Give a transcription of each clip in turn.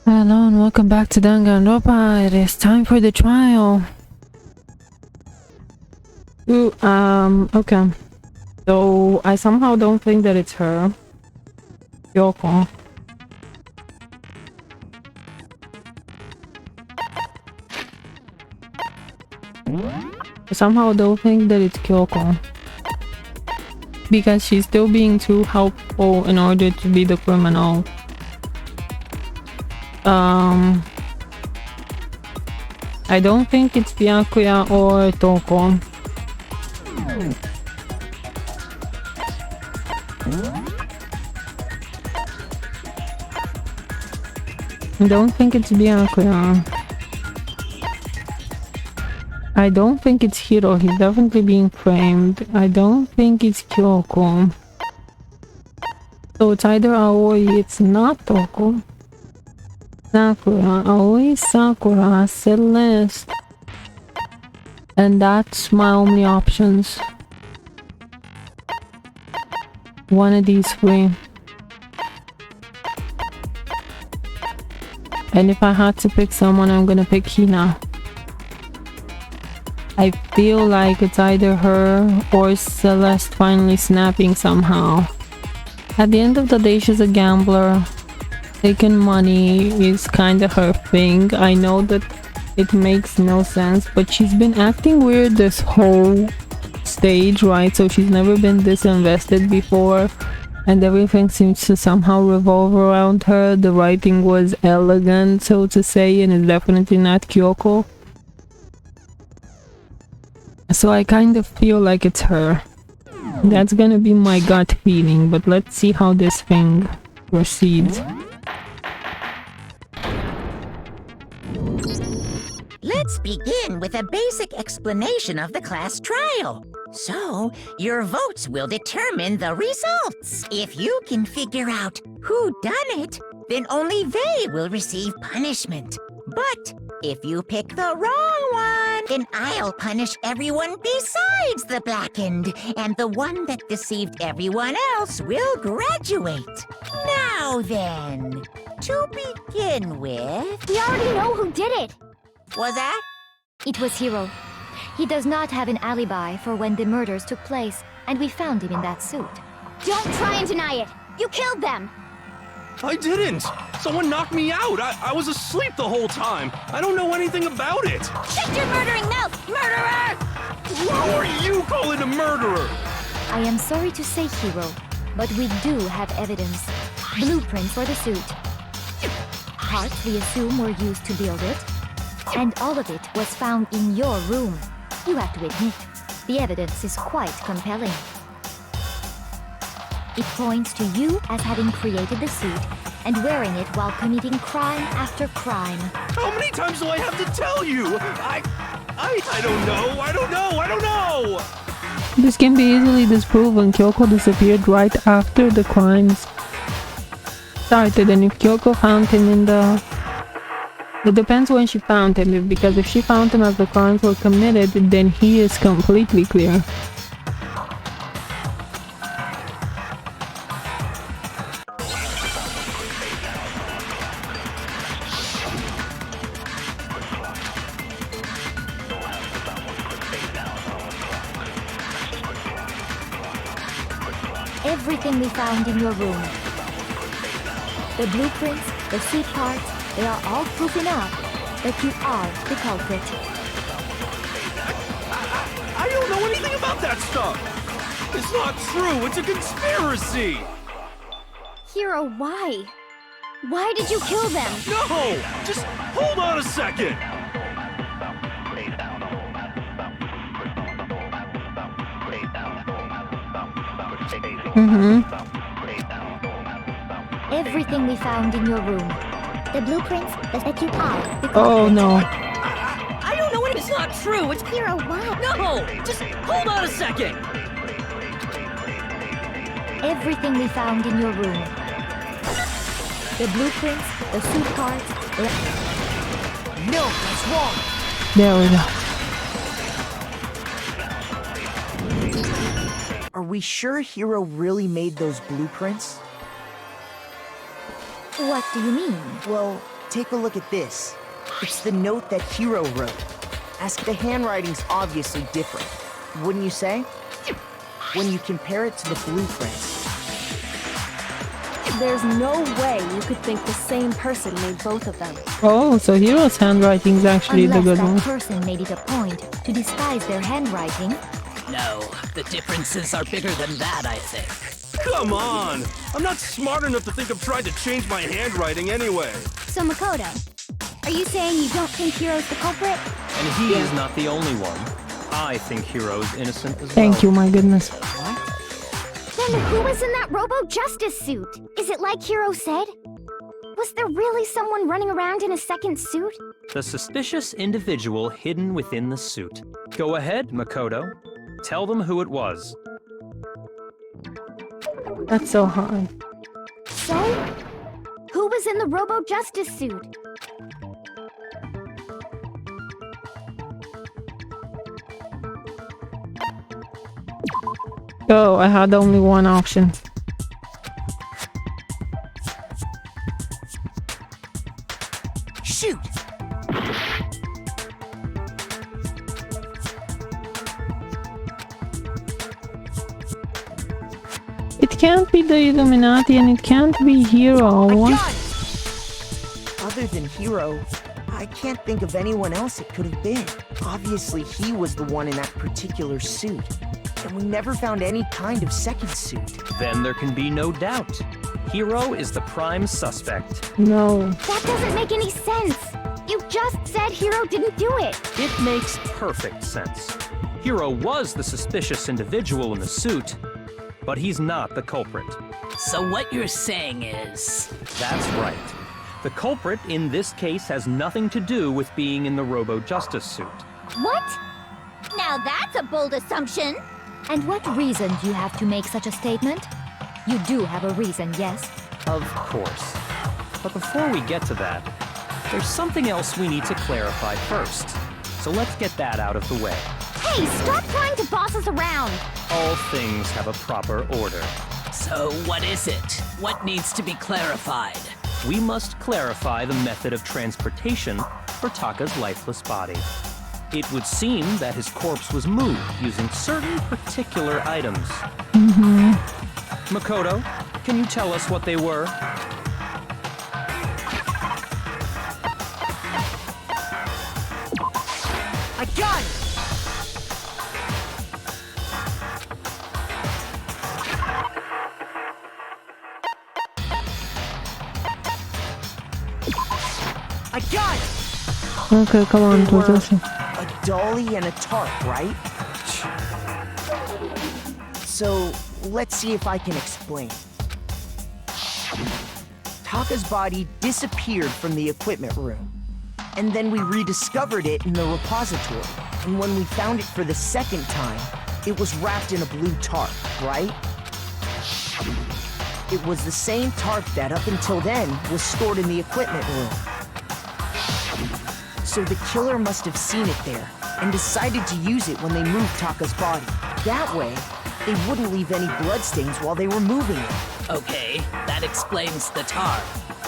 Hello and welcome back to Danganronpa. It is time for the trial. Okay. So I somehow don't think that it's her. Kyoko. I somehow don't think that it's Kyoko. Because she's still being too helpful in order to be the criminal. I don't think it's Byakuya or Toko. I don't think it's Byakuya. I don't think it's Hiro. He's definitely being framed. I don't think it's Kyoko. So it's either Aoi, it's not Toko. Sakura, Aoi, Sakura, Celeste. And that's my only options. One of these three. And if I had to pick someone, I'm gonna pick Hina. I feel like it's either her or Celeste finally snapping somehow. At the end of the day, she's a gambler. Taking money is kind of her thing. I know that it makes no sense, but she's been acting weird this whole stage, right? So she's never been this invested before, and everything seems to somehow revolve around her. The writing was elegant, so to say, and it's definitely not Kyoko. So I kind of feel like it's her. That's gonna be my gut feeling, but let's see how this thing proceeds. Let's begin with a basic explanation of the class trial. So, your votes will determine the results. If you can figure out who done it, then only they will receive punishment. But if you pick the wrong one, then I'll punish everyone besides the blackened, and the one that deceived everyone else will graduate. Now then, to begin with... We already know who did it! Was that? It was Hiro. He does not have an alibi for when the murders took place, and we found him in that suit. Don't try and deny it! You killed them! I didn't! Someone knocked me out! I was asleep the whole time! I don't know anything about it! Shut your murdering mouth, murderer! Who are you calling a murderer? I am sorry to say, Hiro, but we do have evidence. Blueprints for the suit. Parts we assume were used to build it. And all of it was found in your room. You have to admit, the evidence is quite compelling. It points to you as having created the suit and wearing it while committing crime after crime. How many times do I have to tell you? I don't know! This can be easily disproven. Kyoko disappeared right after the crimes started, and if Kyoko found him in the... It depends when she found him, because if she found him as the crimes were committed, then he is completely clear. Everything we found in your room. The blueprints, the suit parts, they are all proof enough that you are the culprit. I don't know anything about that stuff! It's not true! It's a conspiracy! Hiro, why? Why did you kill them? No! Just hold on a second! Everything we found in your room. The blueprints that you are the culprit. Oh no. I don't know what it's not true. It's Hiro, why? no. Just hold on a second. Everything we found in your room. The blueprints, the suit cards, No, that's wrong. There we go. Are we sure Hiro really made those blueprints? What do you mean? Well, take a look at this. It's the note that Hiro wrote. The handwriting's obviously different, wouldn't you say? When you compare it to the blueprints. There's no way you could think the same person made both of them. Oh, so Hiro's handwriting is actually Unless the good that one. person made it a point to disguise their handwriting. No, the differences are bigger than that, I think. Come on! I'm not smart enough to think of trying to change my handwriting anyway. So Makoto, are you saying you don't think Hiro's the culprit? And he is not the only one. I think Hiro is innocent as well. Thank you, my goodness. Then who was in that Robo-Justice suit? Is it like Hiro said? Was there really someone running around in a second suit? The suspicious individual hidden within the suit. Go ahead, Makoto. Tell them who it was. That's so hard. So, who was in the Robo-Justice suit? Oh, I had only one option. Shoot! It can't be the Illuminati and it can't be Hiro. What? Other than Hiro, I can't think of anyone else it could have been. Obviously, he was the one in that particular suit. And we never found any kind of second suit. Then there can be no doubt. Hiro is the prime suspect. No. That doesn't make any sense. You just said Hiro didn't do it. It makes perfect sense. Hiro was the suspicious individual in the suit, but he's not the culprit. So what you're saying is... That's right. The culprit in this case has nothing to do with being in the Robo-Justice suit. What? Now that's a bold assumption. And what reason do you have to make such a statement? You do have a reason, yes? Of course. But before we get to that, there's something else we need to clarify first. So let's get that out of the way. Hey, stop trying to boss us around. All things have a proper order. So what is it? What needs to be clarified? We must clarify the method of transportation for Taka's lifeless body. It would seem that his corpse was moved using certain particular items. Makoto, can you tell us what they were? A gun! A gun! Okay, come on, They were Totoshi. a dolly and a tarp, right? So, let's see if I can explain. Taka's body disappeared from the equipment room. And then we rediscovered it in the repository. And when we found it for the second time, it was wrapped in a blue tarp, right? It was the same tarp that up until then was stored in the equipment room. So the killer must have seen it there and decided to use it when they moved Taka's body. That way, they wouldn't leave any bloodstains while they were moving it. Okay, that explains the tarp.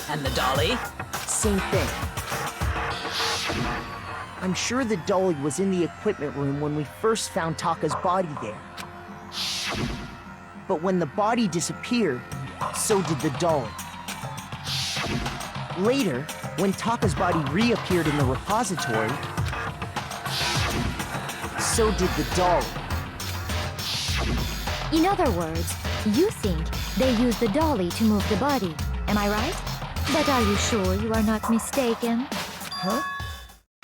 And the dolly? Same thing. I'm sure the dolly was in the equipment room when we first found Taka's body there. But when the body disappeared, so did the dolly. Later, when Taka's body reappeared in the repository, so did the dolly. In other words, you think they used the dolly to move the body. Am I right? But are you sure you are not mistaken? Huh?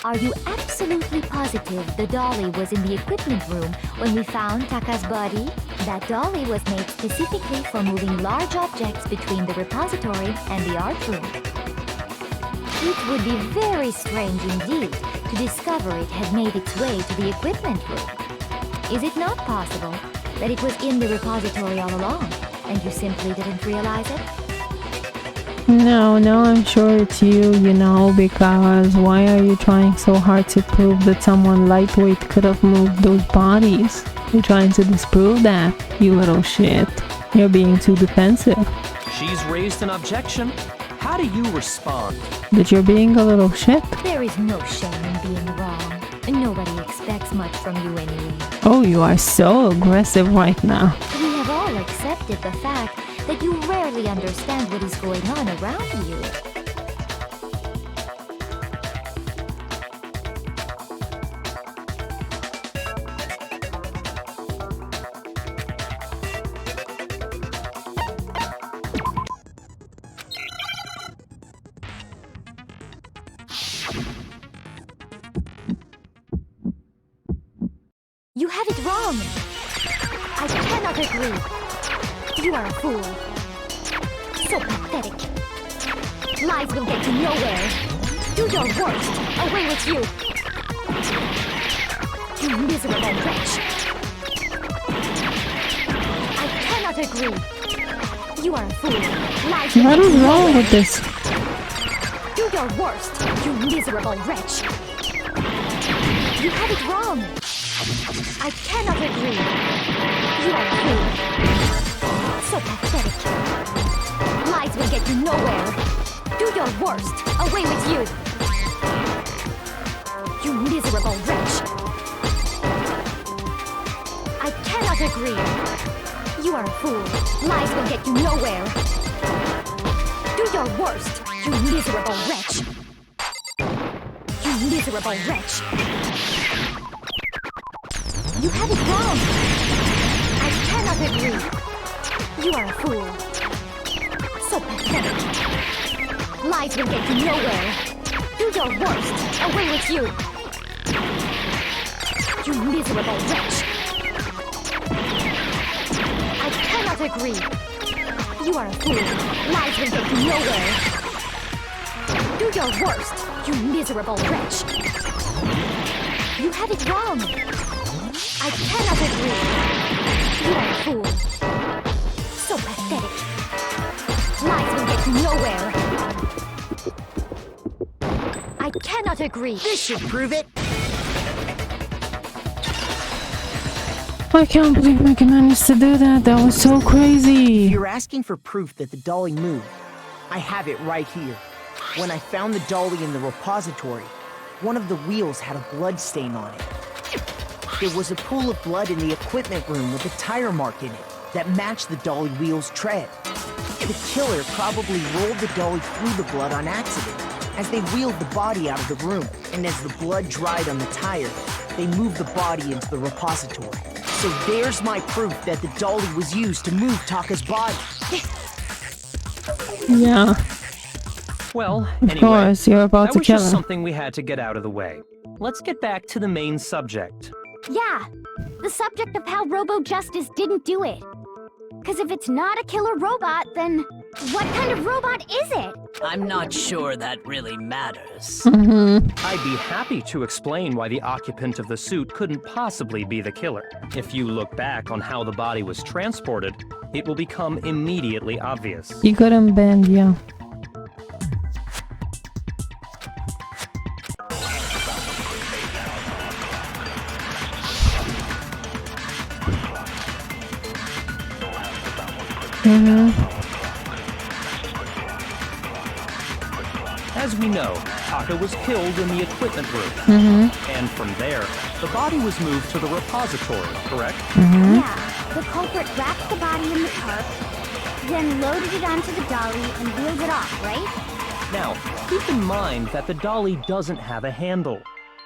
Are you absolutely positive the dolly was in the equipment room when we found Taka's body? That dolly was made specifically for moving large objects between the repository and the art room. It would be very strange indeed to discover it had made its way to the equipment room. Is it not possible that it was in the repository all along and you simply didn't realize it? No, I'm sure it's you, because why are you trying so hard to prove that someone lightweight could have moved those bodies? You're trying to disprove that, you little shit. You're being too defensive. She's raised an objection. How do you respond? That you're being a little shit? There is no shame in being wrong. And nobody expects much from you anyway. Oh, you are so aggressive right now. We have all accepted the fact that you rarely understand what is going on around you. You have it wrong! I cannot agree! You are a fool. So pathetic. Lies will get you nowhere. Do your worst! Away with you! You miserable wretch! I cannot agree! You are a fool. Lies will What get is you wrong nowhere. with this? Do your worst, you miserable wretch! You have it wrong! I cannot agree! You are a fool! So pathetic! Lies will get you nowhere! Do your worst! Away with you! You miserable wretch! I cannot agree! You are a fool! Lies will get you nowhere! Do your worst! You miserable wretch! You miserable wretch! You have it wrong! I cannot agree! You are a fool! So pathetic! Lies will get you nowhere! Do your worst! Away with you! You miserable wretch! I cannot agree! You are a fool! Lies will get you nowhere! Do your worst! You miserable wretch! You have it wrong! I cannot agree! You are a fool! So pathetic! Lies will get you nowhere! I cannot agree! This should prove it. I can't believe Mickey managed to do that. That was so crazy. You're asking for proof that the dolly moved. I have it right here. When I found the dolly in the repository, one of the wheels had a blood stain on it. There was a pool of blood in the equipment room with a tire mark in it that matched the dolly wheel's tread. The killer probably rolled the dolly through the blood on accident as they wheeled the body out of the room, and as the blood dried on the tire, they moved the body into the repository. So there's my proof that the dolly was used to move Taka's body. Yeah, Well, of anyway, course, you're about that to was kill just him. something we had to get out of the way. Let's get back to the main subject. Yeah, the subject of how Robo-Justice didn't do it. Because if it's not a killer robot, then what kind of robot is it? I'm not sure that really matters. I'd be happy to explain why the occupant of the suit couldn't possibly be the killer. If you look back on how the body was transported, it will become immediately obvious. You couldn't bend, yeah. As we know, Taka was killed in the equipment room. And from there, the body was moved to the repository, correct? Yeah, the culprit wrapped the body in the tarp, then loaded it onto the dolly and wheeled it off, right? Now, keep in mind that the dolly doesn't have a handle.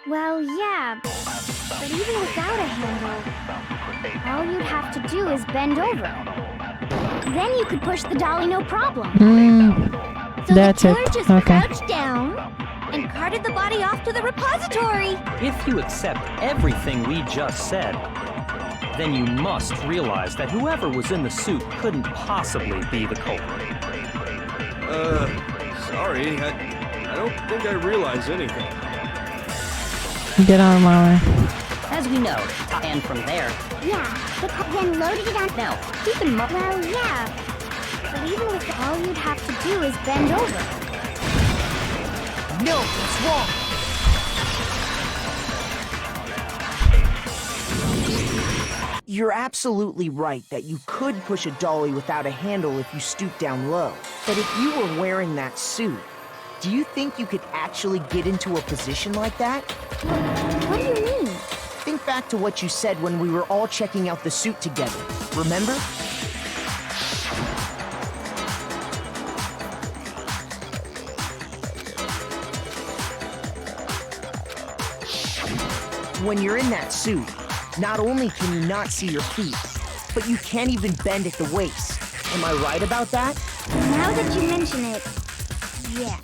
Well, yeah, but even without a handle, all you'd have to do is bend over. Then you could push the dolly no problem. So That's the it. killer just Okay. crouched down and carted the body off to the repository. If you accept everything we just said, then you must realize that whoever was in the suit couldn't possibly be the culprit. Sorry, I don't think I realize anything. Get out of my way. As we know, and from there. Yeah, then loaded it on. Now, keep in mind. Well, yeah, but even with all you'd have to do is bend over. No, it's wrong. You're absolutely right that you could push a dolly without a handle if you stoop down low. But if you were wearing that suit, do you think you could actually get into a position like that? What do you mean? Think back to what you said when we were all checking out the suit together. Remember? When you're in that suit, not only can you not see your feet, but you can't even bend at the waist. Am I right about that? Now that you mention it, yeah.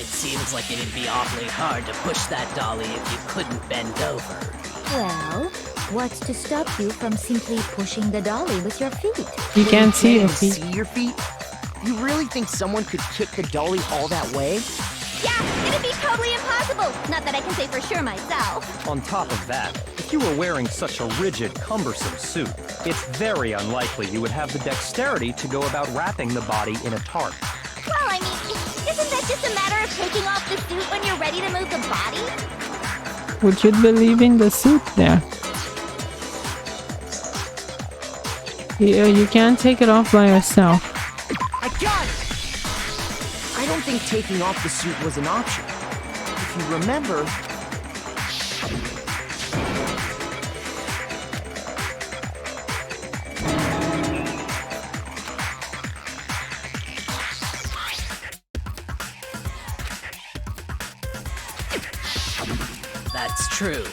It seems like it'd be awfully hard to push that dolly if you couldn't bend over. Well, what's to stop you from simply pushing the dolly with your feet? You can't see your You feet. see your feet? You really think someone could kick the dolly all that way? Yeah, it'd be totally impossible. Not that I can say for sure myself. On top of that, if you were wearing such a rigid, cumbersome suit, it's very unlikely you would have the dexterity to go about wrapping the body in a tarp. Well, I mean, isn't that just a matter of taking off the suit when you're ready to move the body? Would you be leaving the suit there? Yeah, you can't take it off by yourself. I got it! I don't think taking off the suit was an option. If you remember... That's true.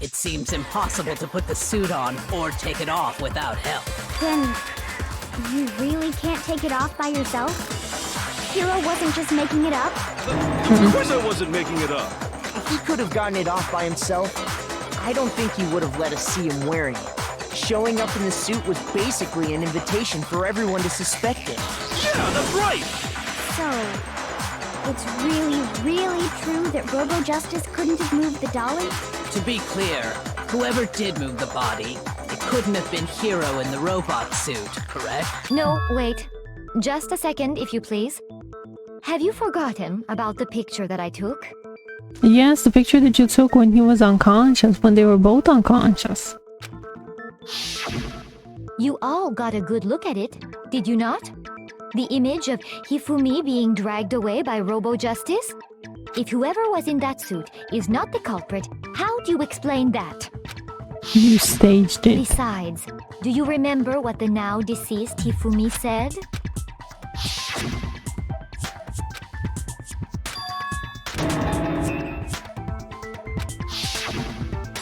It seems impossible to put the suit on or take it off without help. Then, you really can't take it off by yourself? Hero wasn't just making it up? Of course I wasn't making it up. If he could have gotten it off by himself, I don't think he would have let us see him wearing it. Showing up in the suit was basically an invitation for everyone to suspect it. Yeah, that's right. So, it's really true that Robo Justice couldn't have moved the dolly? To be clear, whoever did move the body, it couldn't have been Hero in the robot suit, correct? No, wait. Just a second, if you please. Have you forgotten about the picture that I took? Yes, the picture that you took when he was unconscious, when they were both unconscious. You all got a good look at it, did you not? The image of Hifumi being dragged away by Robo Justice? If whoever was in that suit is not the culprit, how do you explain that? You staged it. Besides, do you remember what the now deceased Hifumi said?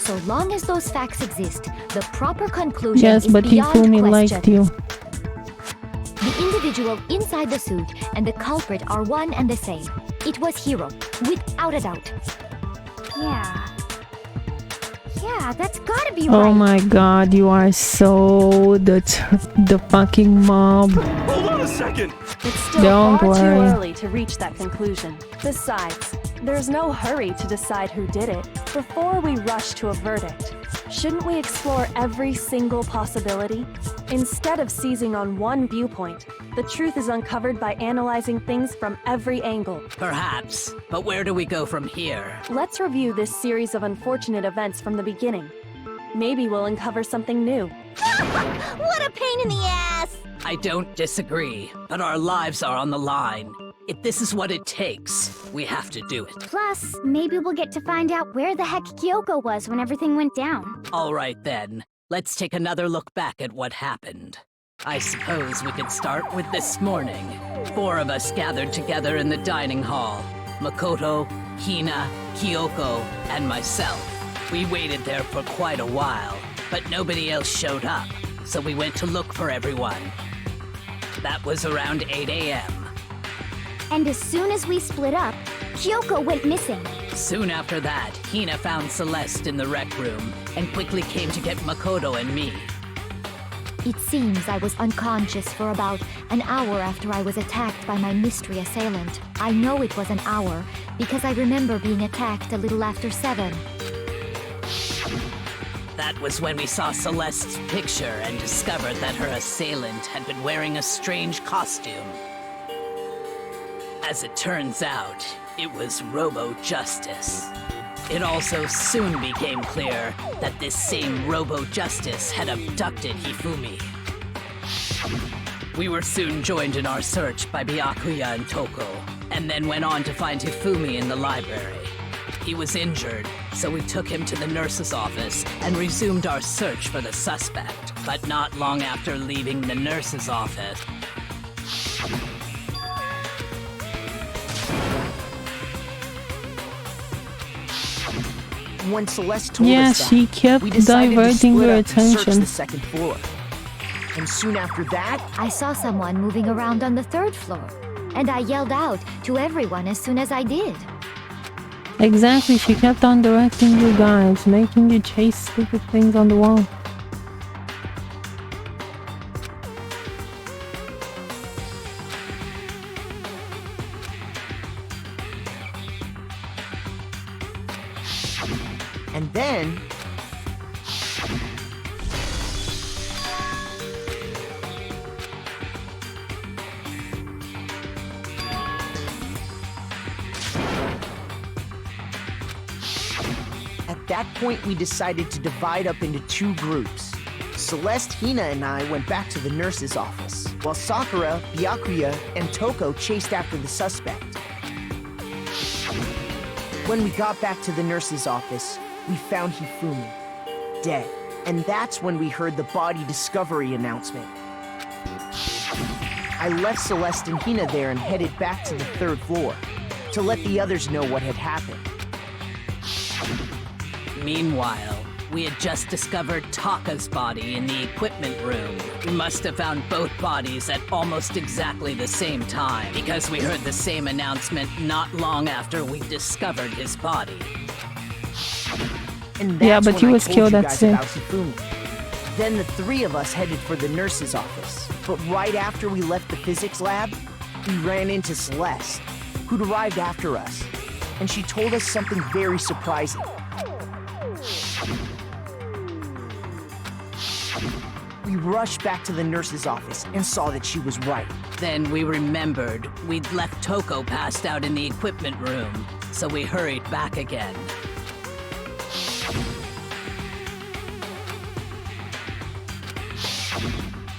So long as those facts exist, the proper conclusion Yes, is but beyond Hifumi question. liked you. The individual inside the suit and the culprit are one and the same. It was Hero, without a doubt. Yeah, that's gotta be right. Oh my god, you are so the fucking mob. Hold on a second. It's still Don't far too worry. early to reach that conclusion. Besides, there's no hurry to decide who did it before we rush to a verdict. Shouldn't we explore every single possibility? Instead of seizing on one viewpoint, the truth is uncovered by analyzing things from every angle. Perhaps, but where do we go from here? Let's review this series of unfortunate events from the beginning. Maybe we'll uncover something new. What a pain in the ass! I don't disagree, but our lives are on the line. If this is what it takes, we have to do it. Plus, maybe we'll get to find out where the heck Kyoko was when everything went down. All right then, let's take another look back at what happened. I suppose we could start with this morning. 4 of us gathered together in the dining hall. Makoto, Hina, Kyoko, and myself. We waited there for quite a while, but nobody else showed up, so we went to look for everyone. That was around 8 a.m. And as soon as we split up, Kyoko went missing. Soon after that, Hina found Celeste in the rec room and quickly came to get Makoto and me. It seems I was unconscious for about an hour after I was attacked by my mystery assailant. I know it was an hour because I remember being attacked a little after 7. That was when we saw Celeste's picture and discovered that her assailant had been wearing a strange costume. As it turns out, it was Robo Justice. It also soon became clear that this same Robo-Justice had abducted Hifumi. We were soon joined in our search by Byakuya and Toko, and then went on to find Hifumi in the library. He was injured, so we took him to the nurse's office and resumed our search for the suspect. But not long after leaving the nurse's office, When Celeste told Yeah, us that, she kept we decided to diverting split your up and search attention. the second floor. And soon after that, I saw someone moving around on the third floor, and I yelled out to everyone as soon as I did. Exactly, she kept on directing you guys, making you chase stupid things on the wall. and then... At that point, we decided to divide up into two groups. Celeste, Hina, and I went back to the nurse's office, while Sakura, Byakuya, and Toko chased after the suspect. When we got back to the nurse's office, we found Hifumi, dead. And that's when we heard the body discovery announcement. I left Celeste and Hina there and headed back to the third floor to let the others know what had happened. meanwhile, we had just discovered Taka's body in the equipment room. We must have found both bodies at almost exactly the same time, because we heard the same announcement not long after we discovered his body. And Yeah, that's but when he I was told killed you at guys sea. about Hifumi. Then the three of us headed for the nurse's office. But right after we left the physics lab, we ran into Celeste, who'd arrived after us. And she told us something very surprising. We rushed back to the nurse's office and saw that she was right. Then we remembered we'd left Toko passed out in the equipment room, so we hurried back again.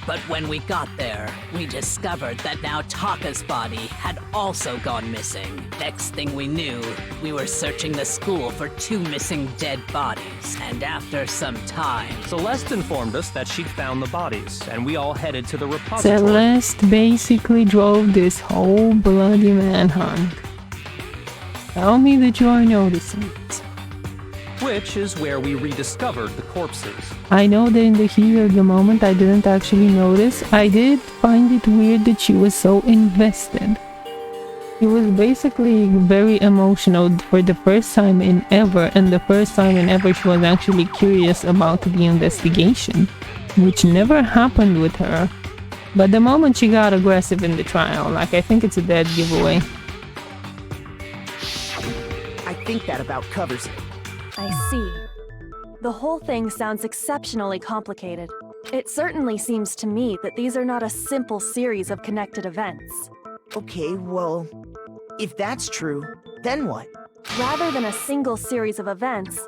But when we got there, we discovered that now Taka's body had also gone missing. Next thing we knew, we were searching the school for two missing dead bodies. And after some time, Celeste informed us that she'd found the bodies, and we all headed to the repository. Celeste basically drove this whole bloody manhunt. Tell me that you are noticing it. Which is where we rediscovered the corpses. I know that in the heat of the moment I didn't actually notice. I did find it weird that she was so invested. She was basically very emotional for the first time in ever, and the first time in ever she was actually curious about the investigation, which never happened with her. But the moment she got aggressive in the trial, like, I think it's a dead giveaway. I think that about covers it. I see. The whole thing sounds exceptionally complicated. It certainly seems to me that these are not a simple series of connected events. Okay, well, if that's true, then what? Rather than a single series of events,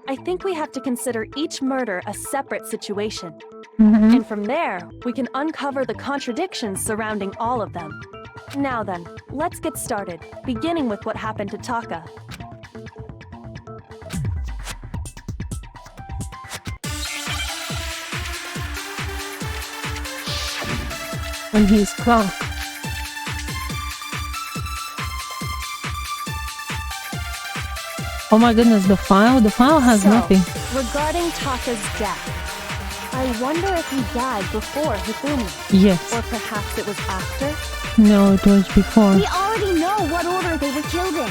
I think we have to consider each murder a separate situation. And from there, we can uncover the contradictions surrounding all of them. Now then, let's get started, beginning with what happened to Taka. And his claw. Oh my goodness, the file has So, nothing. regarding Taka's death, I wonder if he died before Hifumi, Yes. or perhaps it was after? No, it was before. We already know what order they were killed in.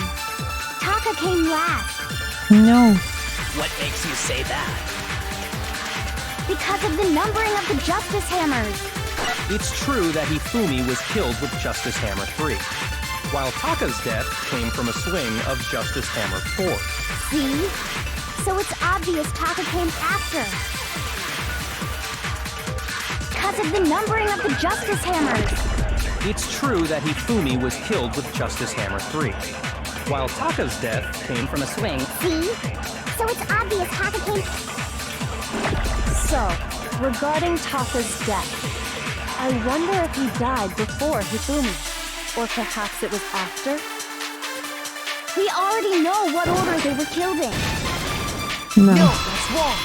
Taka came last No. what makes you say that? because of the numbering of the Justice Hammers. It's true that Hifumi was killed with Justice Hammer 3, while Taka's death came from a swing of Justice Hammer 4. See? So it's obvious Taka came after. Because of the numbering of the Justice Hammers. It's true that Hifumi was killed with Justice Hammer 3, while Taka's death came from a swing. See? So it's obvious Taka came... So, regarding Taka's death, I wonder if he died before Hifumi, or perhaps it was after? We already know what order they were killed in. No. No, that's wrong.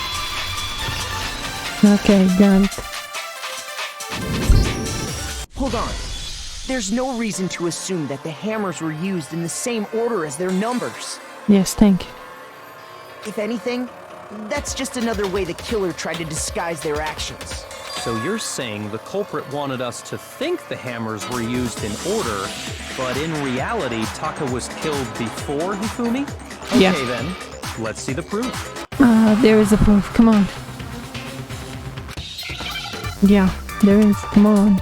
Okay, got it. Hold on. There's no reason to assume that the hammers were used in the same order as their numbers. Yes, thank you. If anything, that's just another way the killer tried to disguise their actions. So you're saying the culprit wanted us to think the hammers were used in order, but in reality, Taka was killed before Hifumi? Okay, Yeah. then, let's see the proof. There is a proof. Come on. Yeah, there is. Come on.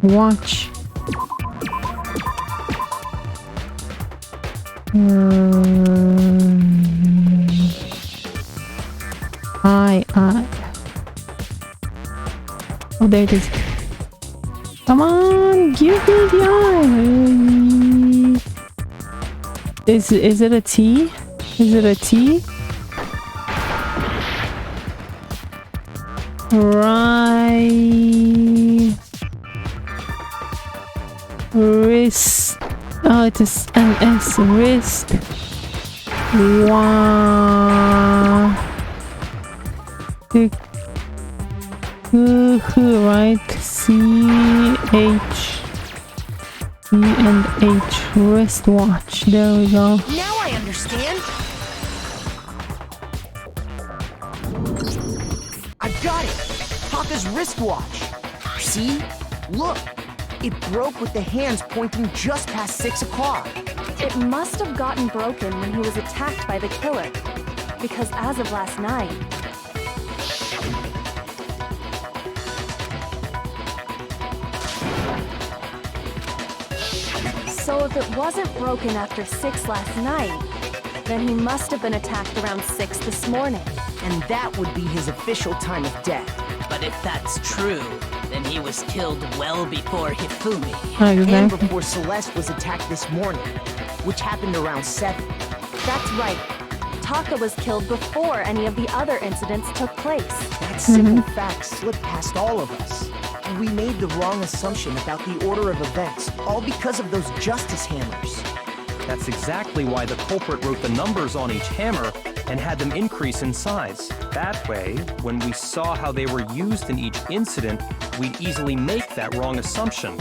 Watch. Eye. Oh, there it is. Come on, give me the eye. Is it a T? Is it a T? Right. Wrist. Oh, it is an S. Wrist. Wow. Right. C H E and H. Wristwatch. There we go. Now I understand. I've got it. Taka's wristwatch. See? Look. It broke with the hands pointing just past 6 o'clock. It must have gotten broken when he was attacked by the killer, because as of last night, so if it wasn't broken after 6 last night, then he must have been attacked around 6 this morning. And that would be his official time of death. But if that's true, then he was killed well before Hifumi. And Exactly. before Celeste was attacked this morning, which happened around 7. That's right. Taka was killed before any of the other incidents took place. That simple fact slipped past all of us. And we made the wrong assumption about the order of events, all because of those justice hammers. That's exactly why the culprit wrote the numbers on each hammer and had them increase in size. That way, when we saw how they were used in each incident, we'd easily make that wrong assumption.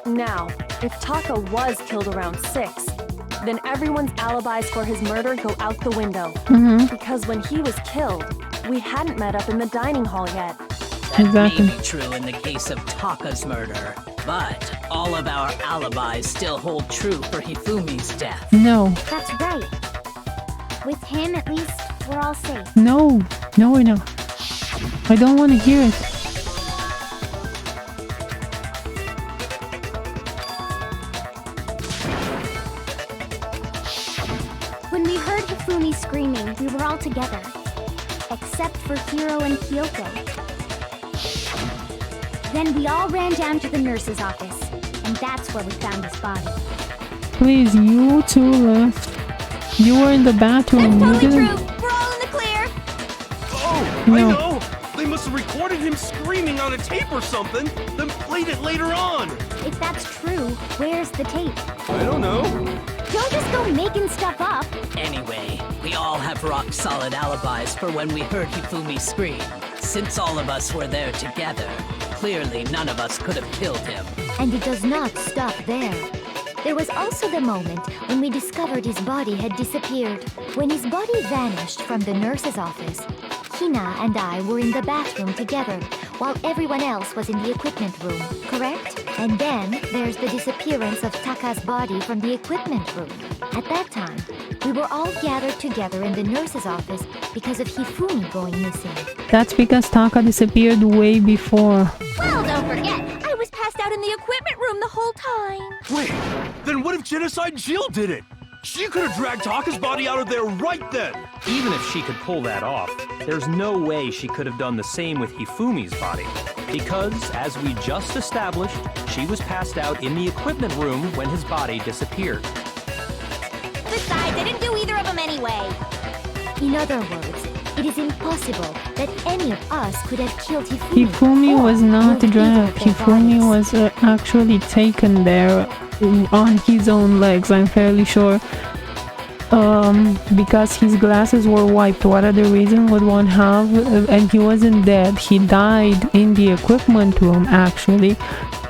Now, if Taka was killed around 6, then everyone's alibis for his murder go out the window. Because when he was killed, we hadn't met up in the dining hall yet. That Exactly. may be true in the case of Taka's murder, but all of our alibis still hold true for Hifumi's death. No. That's right. With him, at least, we're all safe. No. No, we're not. I don't want to hear it. When we heard Hifumi screaming, we were all together. Except for Hiro and Kyoko. Then we all ran down to the nurse's office, and that's where we found his body. Please, you two left. You were in the bathroom. You didn't. We're all in the clear. Oh, No. I know! They must have recorded him screaming on a tape or something, then played it later on! If that's true, where's the tape? I don't know. Don't just go making stuff up. Anyway, we all have rock-solid alibis for when we heard Hifumi scream. Since all of us were there together, clearly none of us could have killed him. And it does not stop there. There was also the moment when we discovered his body had disappeared. When his body vanished from the nurse's office, Hina and I were in the bathroom together, while everyone else was in the equipment room, correct? And then there's the disappearance of Taka's body from the equipment room. At that time, we were all gathered together in the nurse's office because of Hifumi going missing. That's because Taka disappeared way before. Well, don't forget, I was passed out in the equipment room the whole time. Wait, then what if Genocide Jill did it? She could have dragged Taka's body out of there right then! Even if she could pull that off, There's no way she could have done the same with Hifumi's body. Because, as we just established, she was passed out in the equipment room when his body disappeared. Besides, I didn't do either of them anyway. In other words, it is impossible that any of us could have killed Hifumi. Hifumi or was not moved either dragged. of their Hifumi bodies. was actually taken there on his own legs, I'm fairly sure. Because his glasses were wiped. What other reason would one have? And he wasn't dead. He died in the equipment room, actually.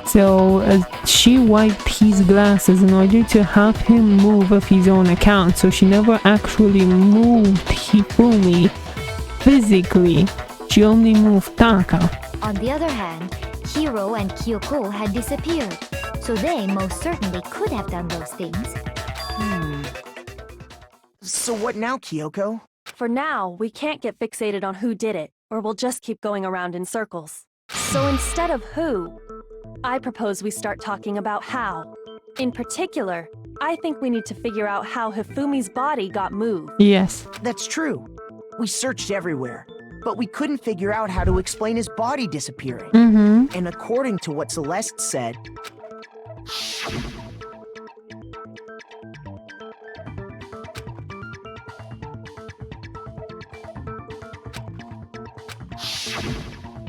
So she wiped his glasses in order to have him move of his own account. So she never actually moved Hifumi physically. She only moved Taka. On the other hand, Hiro and Kyoko had disappeared, so they most certainly could have done those things. So what now, Kyoko? For now, we can't get fixated on who did it, or we'll just keep going around in circles. So instead of who, I propose we start talking about how. In particular, I think we need to figure out how Hifumi's body got moved. Yes. That's true. We searched everywhere, but we couldn't figure out how to explain his body disappearing. And according to what Celeste said,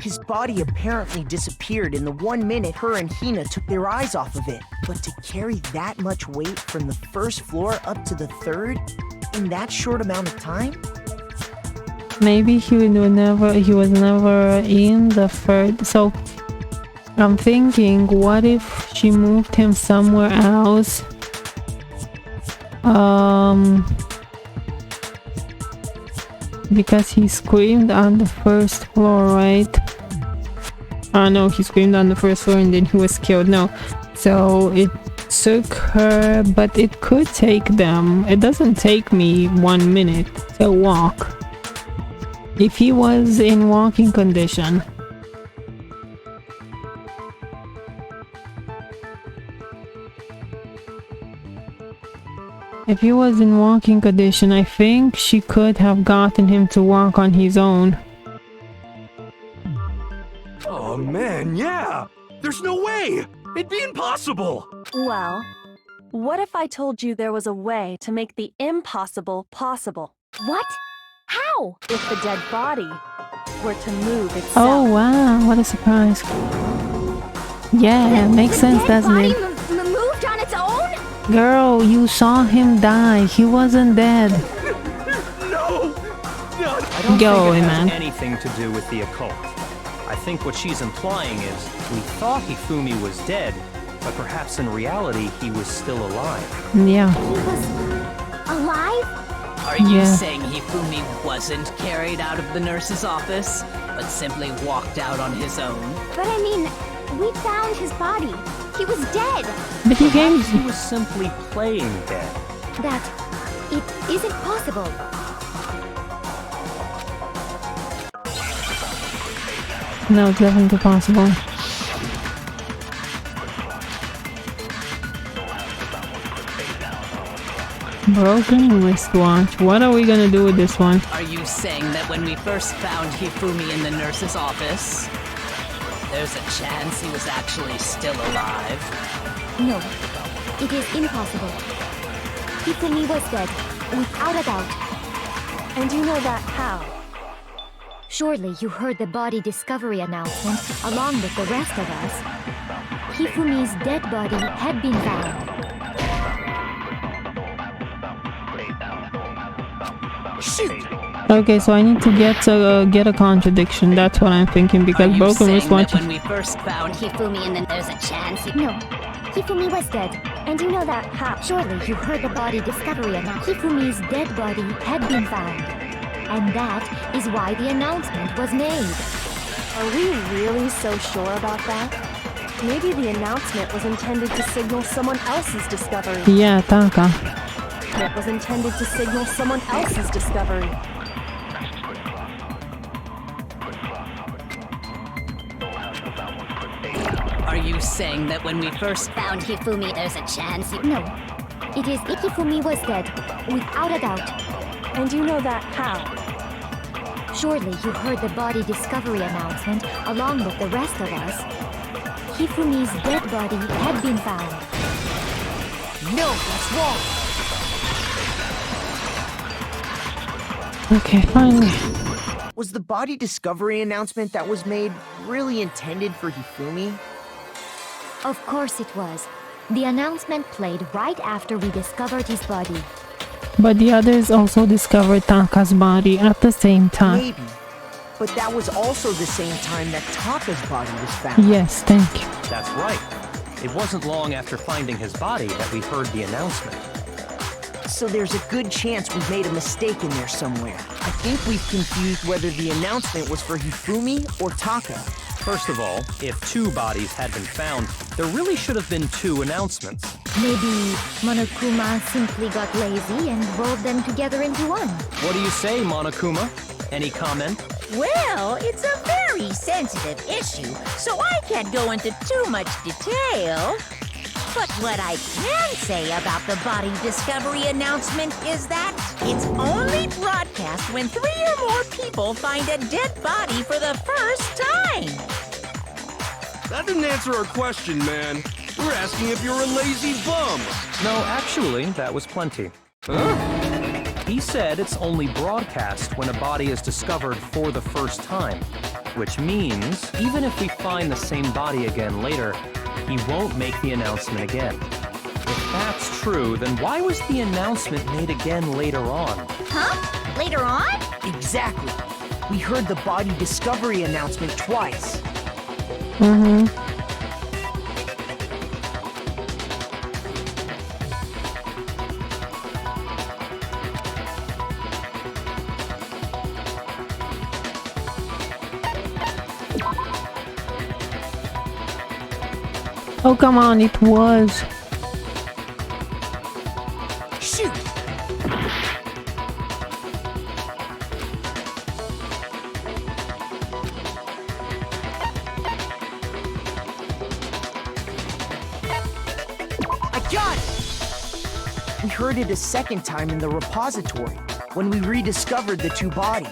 his body apparently disappeared in the 1 minute her and Hina took their eyes off of it. But to carry that much weight from the first floor up to the third in that short amount of time? Maybe he was never in the third. So I'm thinking, what if she moved him somewhere else? Because he screamed on the first floor, right? No, he screamed on the first floor and then he was killed. No. So it took her, but it could take them. It doesn't take me 1 minute to walk. If he was in walking condition. If he was in walking condition, I think she could have gotten him to walk on his own. Oh man, yeah! There's no way! It'd be impossible! Well, what if I told you there was a way to make the impossible possible? What? How? If the dead body were to move itself. Oh wow, what a surprise. Yeah, makes sense, doesn't it? Moved on its own? Girl, you saw him die. He wasn't dead. No! I don't Go, think it has man. anything to do with the occult. I think what she's implying is we thought Hifumi was dead, but perhaps in reality he was still alive. Yeah. He was alive? Are you Yeah. saying Hifumi wasn't carried out of the nurse's office, but simply walked out on his own? But I mean, we found his body. He was dead. But he gave... He was simply playing dead. That it isn't possible. No, it's definitely possible. Broken wristwatch. What are we gonna do with this one? Are you saying that when we first found Hifumi in the nurse's office, there's a chance he was actually still alive? No, it is impossible. Hifumi was dead, without a doubt. And you know that how? Surely you heard the body discovery announcement along with the rest of us. Hifumi's dead body had been found. Shoot! Okay, so I need to get a contradiction. That's what I'm thinking, because Are you broken saying wristwatch. that when we first found Hifumi and then there's a chance he... No, Hifumi was dead. And you know that how? Surely you heard the body discovery announcement. Hifumi's dead body had been found. And that is why the announcement was made. Are we really so sure about that? Maybe the announcement was intended to signal someone else's discovery. Yeah, Taka. It was intended to signal someone else's discovery. Are you saying that when we first Found Hifumi, there's a chance he... No, it is Hifumi was dead, without a doubt. And you know that how? Surely you heard the body discovery announcement along with the rest of us. Hifumi's dead body had been found. No, that's wrong. Okay, finally. Was the body discovery announcement that was made really intended for Hifumi? Of course it was. The announcement played right after we discovered his body. But the others also discovered Taka's body at the same time. Maybe. But that was also the same time that Taka's body was found. Yes, thank you. That's right. It wasn't long after finding his body that we heard the announcement. So there's a good chance we've made a mistake in there somewhere. I think we've confused whether the announcement was for Hifumi or Taka. First of all, if 2 bodies had been found, there really should have been 2 announcements. Maybe Monokuma simply got lazy and rolled them together into one. What do you say, Monokuma? Any comment? Well, it's a very sensitive issue, so I can't go into too much detail. But what I can say about the body discovery announcement is that it's only broadcast when 3 or more people find a dead body for the first time. That didn't answer our question, man. We're asking if you're a lazy bum. No, actually, that was plenty. Huh? He said it's only broadcast when a body is discovered for the first time, which means even if we find the same body again later, he won't make the announcement again. If that's true, then why was the announcement made again later on? Huh? Later on? Exactly. We heard the body discovery announcement twice. Mm-hmm. Oh, come on, it was. Shoot! I got it! We heard it a second time in the repository, when we rediscovered the 2 bodies.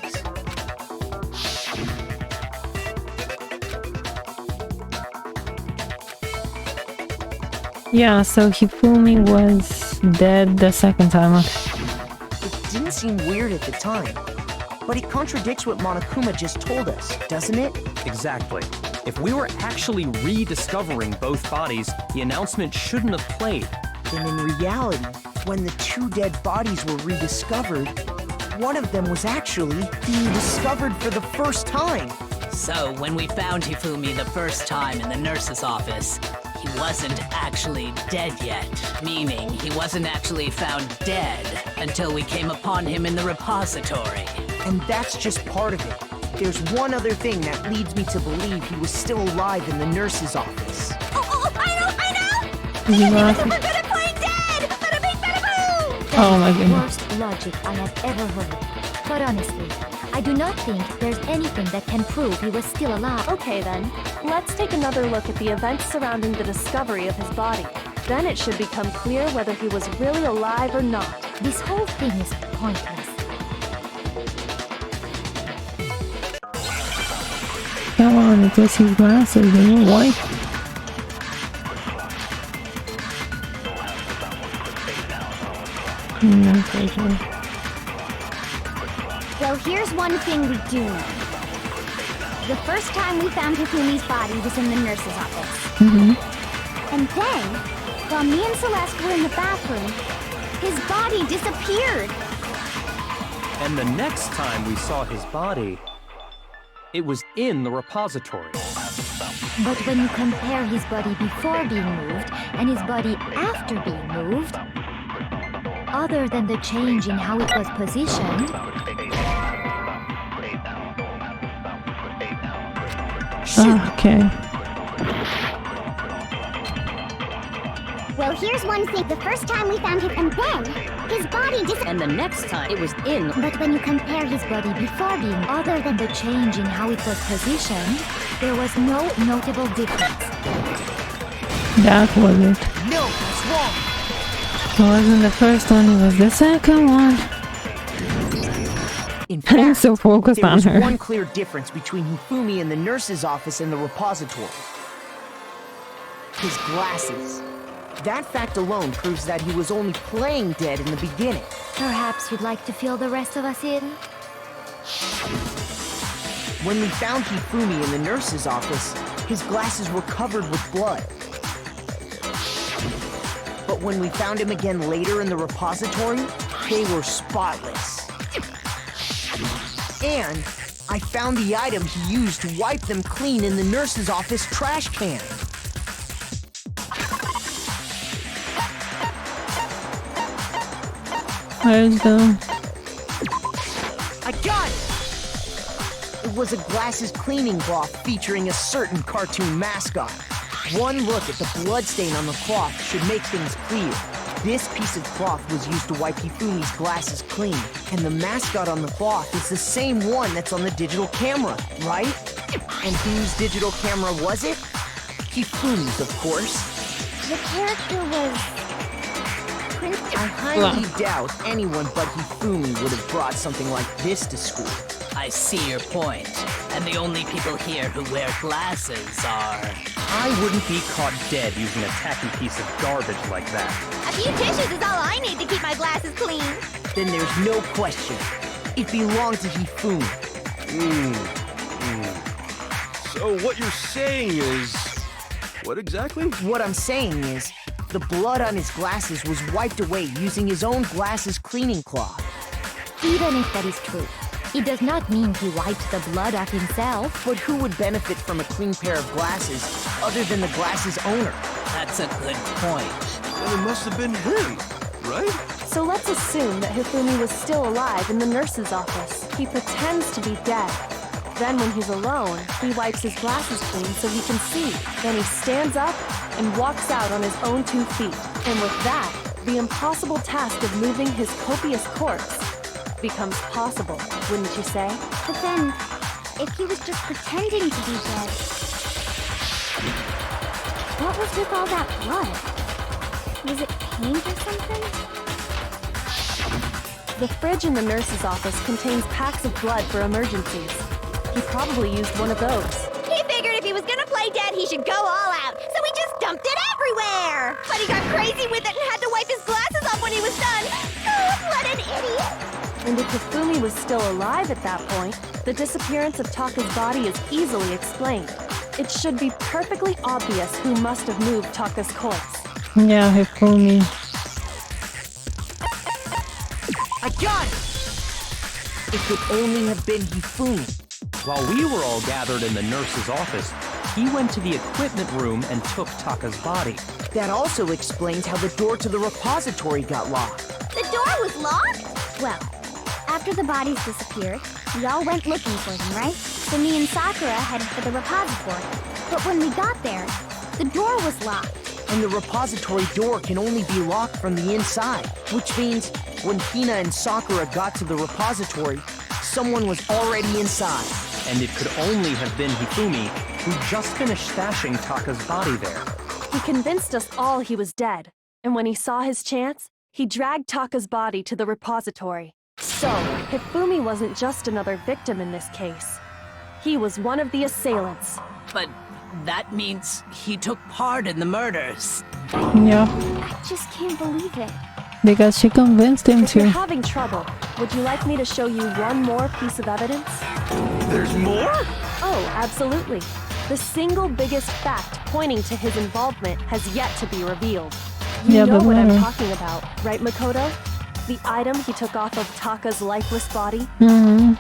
Yeah, so Hifumi was dead the second time. It didn't seem weird at the time, but it contradicts what Monokuma just told us, doesn't it? Exactly. If we were actually rediscovering both bodies, the announcement shouldn't have played. And in reality, when the 2 dead bodies were rediscovered, one of them was actually being discovered for the first time. So, when we found Hifumi the first time in the nurse's office, he wasn't actually dead yet. Meaning, he wasn't actually found dead until we came upon him in the repository. And that's just part of it. There's one other thing that leads me to believe he was still alive in the nurse's office. Oh, I know! You We're lost it. gonna play dead! Bada bing, bada boom! Oh my The goodness. worst logic I have ever heard. But honestly, I do not think there's anything that can prove he was still alive. Okay then, let's take another look at the events surrounding the discovery of his body. Then it should become clear whether he was really alive or not. This whole thing is pointless. Come on, it was his glasses, they were white. Okay. Well, here's one thing we do know. The first time we found Hifumi's body was in the nurse's office. And then, while me and Celeste were in the bathroom, his body disappeared. And the next time we saw his body, it was in the repository. But when you compare his body before being moved and his body after being moved, other than the change in how it was positioned, Okay. Well, here's one thing. The first time we found him, and then his body disappeared. And the next time, it was in. But when you compare his body before being, other than the change in how it was positioned, there was no notable difference. That was it. No, that's wrong. It wasn't the first one, it was the second one. In I'm fact, so focused there on was her. one clear difference between Hifumi and the nurse's office and the repository. His glasses. That fact alone proves that he was only playing dead in the beginning. Perhaps you'd like to fill the rest of us in? When we found Hifumi in the nurse's office, his glasses were covered with blood. But when we found him again later in the repository, they were spotless. And I found the item he used to wipe them clean in the nurse's office trash can. Where's the... I got it! It was a glasses cleaning cloth featuring a certain cartoon mascot. One look at the bloodstain on the cloth should make things clear. This piece of cloth was used to wipe Hifumi's glasses clean, and the mascot on the cloth is the same one that's on the digital camera, right? And whose digital camera was it? Hifumi's, of course. The character was... I highly doubt anyone but Hifumi would have brought something like this to school. I see your point. And the only people here who wear glasses are... I wouldn't be caught dead using a tacky piece of garbage like that. A few tissues is all I need to keep my glasses clean. Then there's no question. It belonged to Hifumi. So what you're saying is... What exactly? What I'm saying is, the blood on his glasses was wiped away using his own glasses cleaning cloth. Even if that is true, it does not mean he wiped the blood off himself. But who would benefit from a clean pair of glasses other than the glasses owner? That's a good point. Then it must have been him, right? So let's assume that Hifumi was still alive in the nurse's office. He pretends to be dead. Then when he's alone, he wipes his glasses clean so he can see. Then he stands up and walks out on his own 2 feet. And with that, the impossible task of moving his copious corpse becomes possible, wouldn't you say? But then, if he was just pretending to be dead, what was with all that blood? Was it paint or something? The fridge in the nurse's office contains packs of blood for emergencies. He probably used one of those. He figured if he was gonna play dead, he should go all out, so he just dumped it everywhere! But he got crazy with it and had to wipe his glasses off when he was done! Oh, what an idiot! And if Hifumi was still alive at that point, the disappearance of Taka's body is easily explained. It should be perfectly obvious who must have moved Taka's corpse. Yeah, Hifumi. I got it! It could only have been Hifumi. While we were all gathered in the nurse's office, he went to the equipment room and took Taka's body. That also explains how the door to the repository got locked. The door was locked? Well, after the bodies disappeared, we all went looking for them, right? So me and Sakura headed for the repository. But when we got there, the door was locked. And the repository door can only be locked from the inside, which means when Hina and Sakura got to the repository, someone was already inside. And it could only have been Hifumi, who just finished stashing Taka's body there. He convinced us all he was dead, and when he saw his chance, he dragged Taka's body to the repository. So, Hifumi wasn't just another victim in this case. He was one of the assailants. But that means he took part in the murders. Yeah, I just can't believe it. because she convinced him If you're to. having trouble, would you like me to show you one more piece of evidence? There's more? Oh, absolutely. The single biggest fact pointing to his involvement has yet to be revealed. You Yeah, know but what I'm where? talking about, right, Makoto? The item he took off of Taka's lifeless body? Mm-hmm.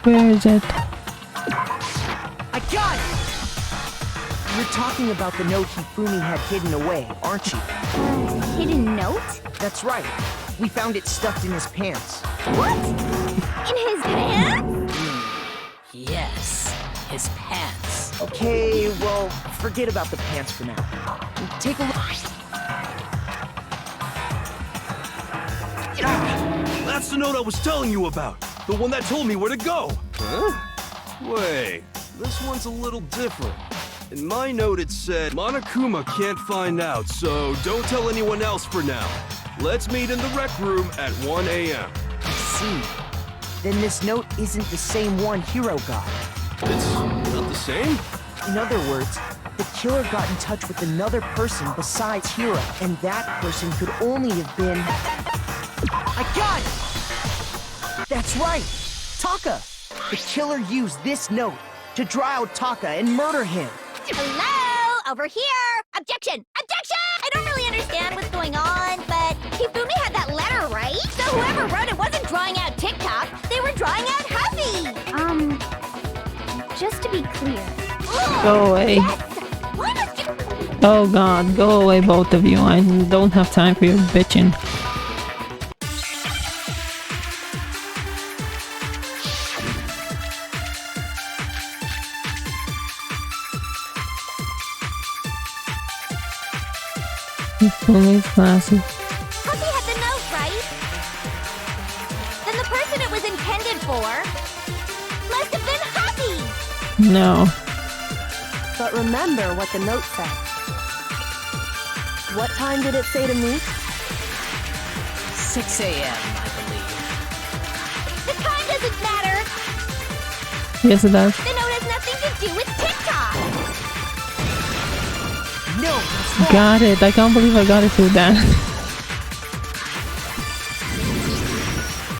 Where is it? I got it! You're talking about the note Hifumi had hidden away, aren't you? Hidden note? That's right. We found it stuffed in his pants. What? In his pants? Yes, his pants. Okay, well, forget about the pants for now. Take a look. Ah, that's the note I was telling you about. The one that told me where to go. Huh? Wait, This one's a little different. In my note it said, Monokuma can't find out, so don't tell anyone else for now. Let's meet in the rec room at 1 a.m. I see. Then this note isn't the same one Hiro got. It's not the same? In other words, the killer got in touch with another person besides Hiro, and that person could only have been... I got it! That's right! Taka! The killer used this note to draw out Taka and murder him. Hello? Over here! Objection! Objection! I don't really understand what's going on, but Hifumi had that letter, right? So whoever wrote it wasn't drawing out TikTok, they were drawing out Huffy! Just to be clear. Go away. Yes! Why must you... Oh god, go away both of you. I don't have time for your bitching. Hifumi's glasses. Huffy had the note, right? Then the person it was intended for must have been Huffy! No. But remember what the note said. What time did it say to meet? 6 a.m., I believe. The time doesn't matter! Yes, it does. The note has nothing to do with TikTok! No, that's wrong. Got it. I can't believe I got it through that.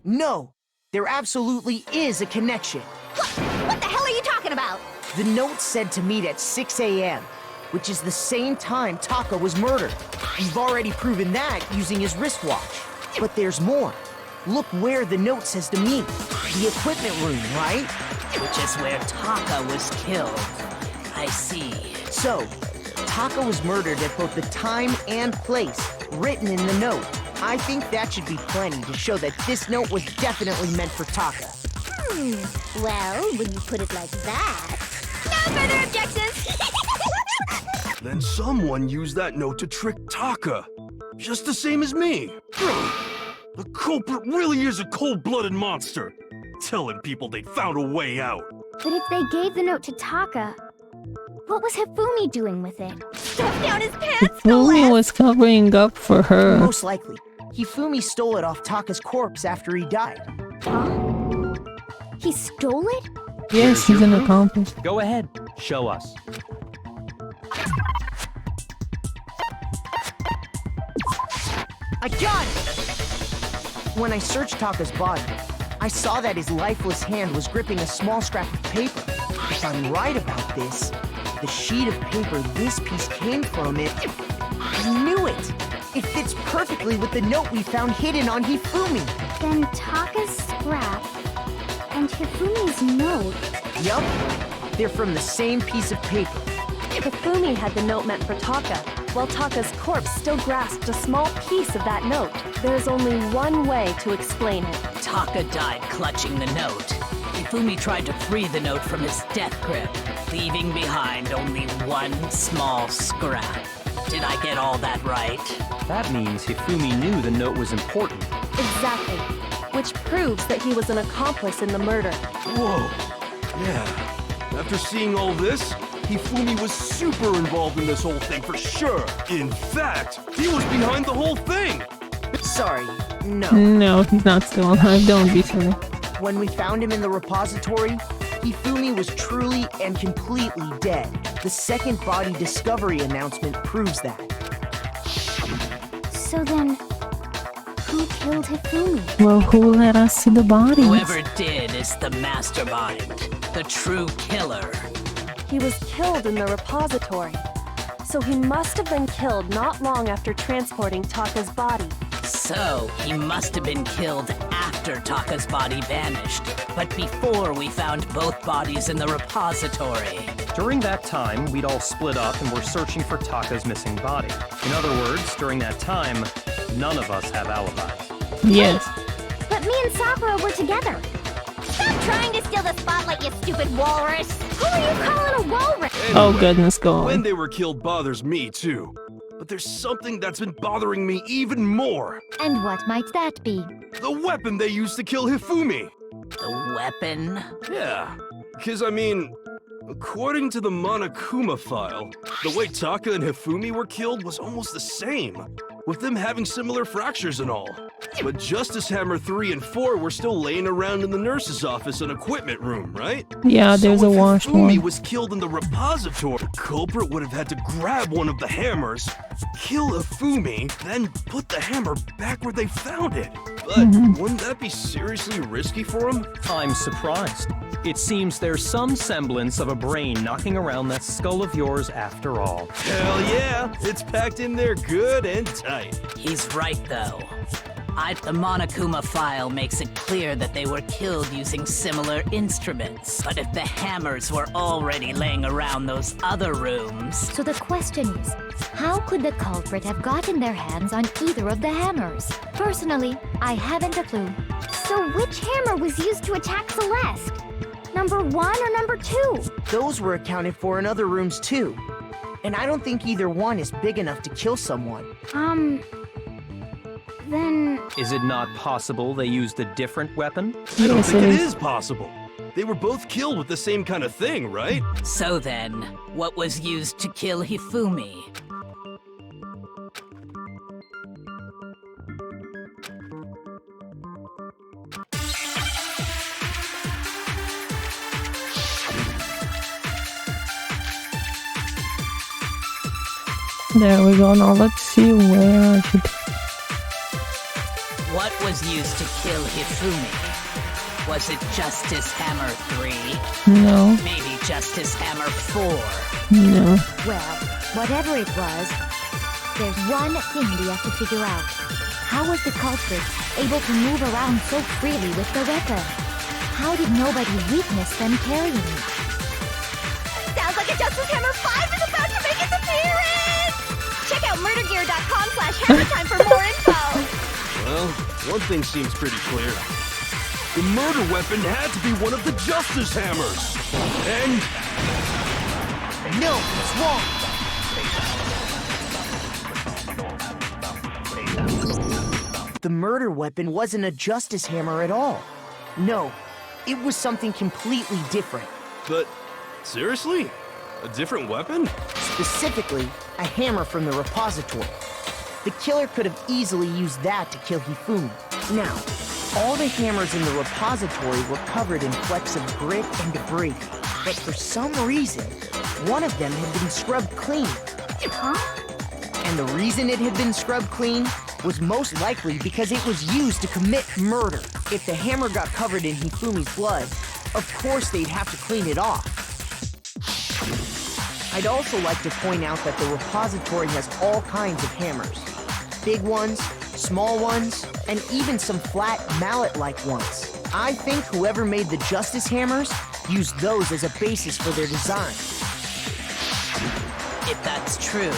No, there absolutely is a connection. What the hell are you talking about? The note said to meet at 6 a.m., which is the same time Taka was murdered. We've already proven that using his wristwatch. But there's more. Look where the note says to meet. The equipment room, right? Which is where Taka was killed. I see. So, Taka was murdered at both the time and place written in the note. I think that should be plenty to show that this note was definitely meant for Taka. Well, when you put it like that... No further objections! Then someone used that note to trick Taka. Just the same as me. The culprit really is a cold-blooded monster. Telling people they found a way out. But if they gave the note to Taka, what was Hifumi doing with it? Stuffed down his pants, no Hifumi less! was covering up for her. Most likely, Hifumi stole it off Taka's corpse after he died. Huh? He stole it? Yes, he's an accomplice. Go ahead, show us. I got it! When I searched Taka's body, I saw that his lifeless hand was gripping a small scrap of paper. If I'm right about this, the sheet of paper this piece came from, I knew it! It fits perfectly with the note we found hidden on Hifumi. Then Taka's scrap and Hifumi's note. Yup, they're from the same piece of paper. Hifumi had the note meant for Taka, while Taka's corpse still grasped a small piece of that note. There's only one way to explain it. Taka died clutching the note. Hifumi tried to free the note from his death grip, leaving behind only one small scrap. Did I get all that right? That means Hifumi knew the note was important. Exactly. Which proves that he was an accomplice in the murder. Whoa. Yeah. After seeing all this, Hifumi was super involved in this whole thing for sure. In fact, he was behind the whole thing. Sorry, no. No, he's not still alive. Don't be silly. When we found him in the repository, Hifumi was truly and completely dead. The second body discovery announcement proves that. So then, who killed Hifumi? Well, who led us to the body? Whoever did is the mastermind, the true killer. He was killed in the repository, so he must have been killed not long after transporting Taka's body. So, he must have been killed after Taka's body vanished, but before we found both bodies in the repository. During that time, we'd all split up and were searching for Taka's missing body. In other words, during that time, none of us have alibis. Yes. But me and Sakura were together. Stop trying to steal the spotlight, you stupid walrus! Who are you calling a walrus? Oh Anyway, goodness, go when on. they were killed bothers me too. But there's something that's been bothering me even more. And what might that be? The weapon they used to kill Hifumi. The weapon? Yeah, because I mean, According to the Monokuma file, the way Taka and Hifumi were killed was almost the same, with them having similar fractures and all. But Justice Hammer 3 and 4 were still laying around in the nurse's office and equipment room, right? Yeah, there's so a washed one. Hifumi was killed in the repository. The culprit would have had to grab one of the hammers, kill Hifumi, then put the hammer back where they found it. But wouldn't that be seriously risky for him? I'm surprised. It seems there's some semblance of a brain knocking around that skull of yours after all. Hell yeah, it's packed in there good and tight. He's right, though. The Monokuma file makes it clear that they were killed using similar instruments. But if the hammers were already laying around those other rooms... So the question is, how could the culprit have gotten their hands on either of the hammers? Personally, I haven't a clue. So which hammer was used to attack Celeste? Number 1 or number 2? Those were accounted for in other rooms too. And I don't think either one is big enough to kill someone. Then... Is it not possible they used a different weapon? I don't think it is possible. They were both killed with the same kind of thing, right? So then, what was used to kill Hifumi? There we go. Now let's see where I should... What was used to kill Hifumi? Was it Justice Hammer 3? No. Maybe Justice Hammer 4? No. Well, whatever it was, there's one thing we have to figure out. How was the culprit able to move around so freely with the weapon? How did nobody witness them carrying it? Sounds like a Justice Hammer 5 is about to make its appearance! Check out murdergear.com/hammertime for more info! Well, one thing seems pretty clear. The murder weapon had to be one of the Justice Hammers. And... No, it's wrong. The murder weapon wasn't a Justice Hammer at all. No, it was something completely different. But, seriously? A different weapon? Specifically, a hammer from the repository. The killer could have easily used that to kill Hifumi. Now, all the hammers in the repository were covered in flecks of grit and debris, but for some reason, one of them had been scrubbed clean. And the reason it had been scrubbed clean was most likely because it was used to commit murder. If the hammer got covered in Hifumi's blood, of course they'd have to clean it off. I'd also like to point out that the repository has all kinds of hammers. Big ones, small ones, and even some flat mallet-like ones. I think whoever made the Justice Hammers used those as a basis for their design. If that's true,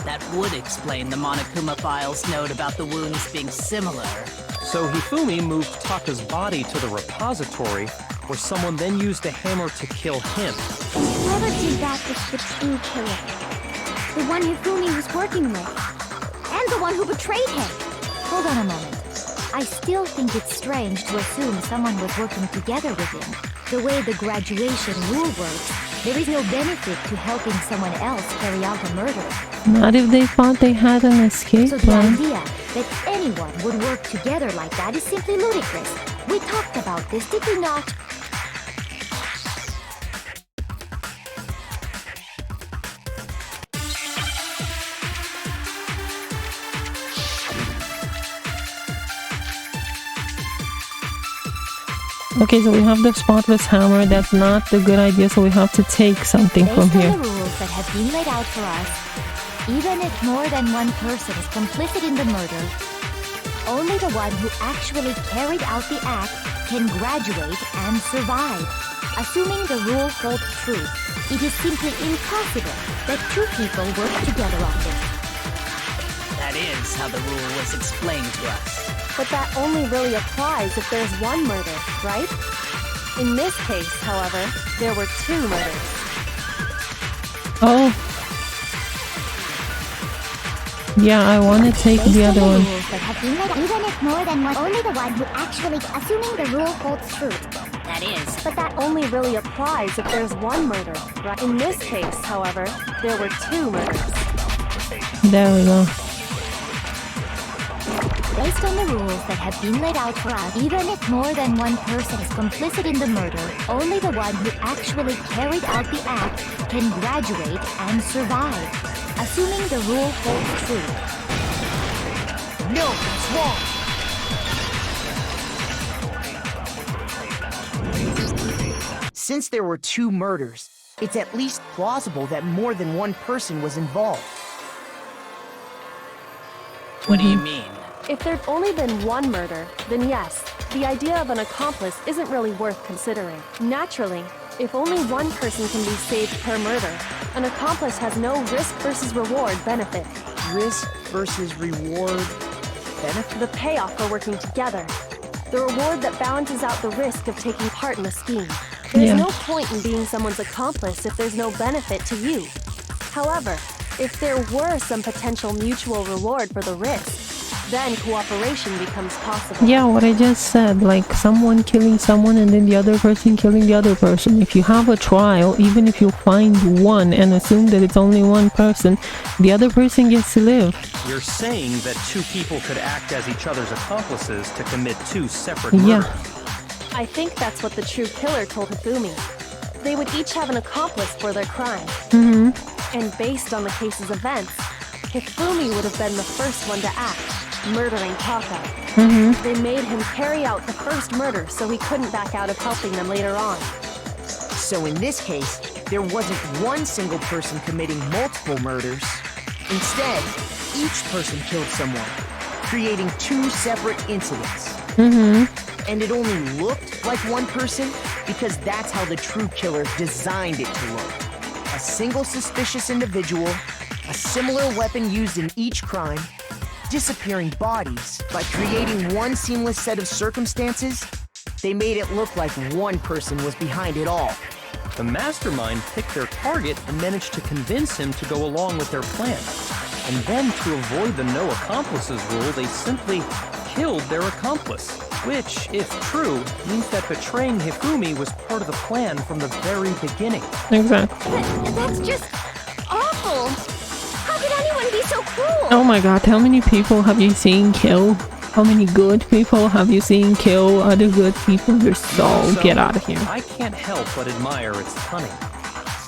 that would explain the Monokuma file's note about the wounds being similar. So Hifumi moved Taka's body to the repository, where someone then used a hammer to kill him. Whoever did that was the true killer. The one Hifumi was working with. And the one who betrayed him. Hold on a moment. I still think it's strange to assume someone was working together with him. The way the graduation rule works, there is no benefit to helping someone else carry out a murder. Not if they thought they had an escape So the plan. idea that anyone would work together like that is simply ludicrous. We talked about this, did we not? Okay, so we have the spotless hammer. That's not a good idea, so we have to take something from Based here. on the rules that have been laid out for us, even if more than one person is complicit in the murder, only the one who actually carried out the act can graduate and survive. Assuming the rule holds true, it is simply impossible that two people work together on this. That is how the rule was explained to us. But that only really applies if there's one murder, right? In this case, however, there were two murders. Oh, Yeah, I want to take Based the on other the one. rules that have been laid out, even if more than one, only the one who actually, assuming the rule holds true. That is. But that only really applies if there's one murder, right? In this case, however, there were 2 murders. There we go. Based on the rules that have been laid out for us, even if more than one person is complicit in the murder, only the one who actually carried out the act can graduate and survive, assuming the rule holds true. No, that's wrong. Since there were 2 murders, it's at least plausible that more than one person was involved. What do you mean? If there'd only been one murder, then yes, the idea of an accomplice isn't really worth considering. Naturally, if only one person can be saved per murder, an accomplice has no risk versus reward benefit. Risk versus reward benefit? The payoff for working together. The reward that balances out the risk of taking part in the scheme. There's Yeah. no point in being someone's accomplice if there's no benefit to you. However, if there were some potential mutual reward for the risk, then cooperation becomes possible. Yeah, what I just said, like someone killing someone and then the other person killing the other person. If you have a trial, even if you find one and assume that it's only one person, the other person gets to live. You're saying that 2 people could act as each other's accomplices to commit 2 separate Yeah. murders. I think that's what the true killer told Hifumi. They would each have an accomplice for their crime. Mm-hmm. And based on the case's events, Hifumi would have been the first one to act, murdering Taka. Mm-hmm. They made him carry out the first murder so he couldn't back out of helping them later on. So in this case, there wasn't one single person committing multiple murders. Instead, each person killed someone, creating 2 separate incidents. Mm-hmm. And it only looked like one person because that's how the true killer designed it to look. A single suspicious individual, a similar weapon used in each crime, disappearing bodies. By creating one seamless set of circumstances, they made it look like one person was behind it all. The mastermind picked their target and managed to convince him to go along with their plan. And then, to avoid the no accomplices rule, they simply killed their accomplice. Which, if true, means that betraying Hifumi was part of the plan from the very beginning. Exactly. That's just awful! How could anyone be so cruel? Oh my god, how many people have you seen kill? How many good people have you seen kill other good people? You're so get out of here. I can't help but admire its cunning.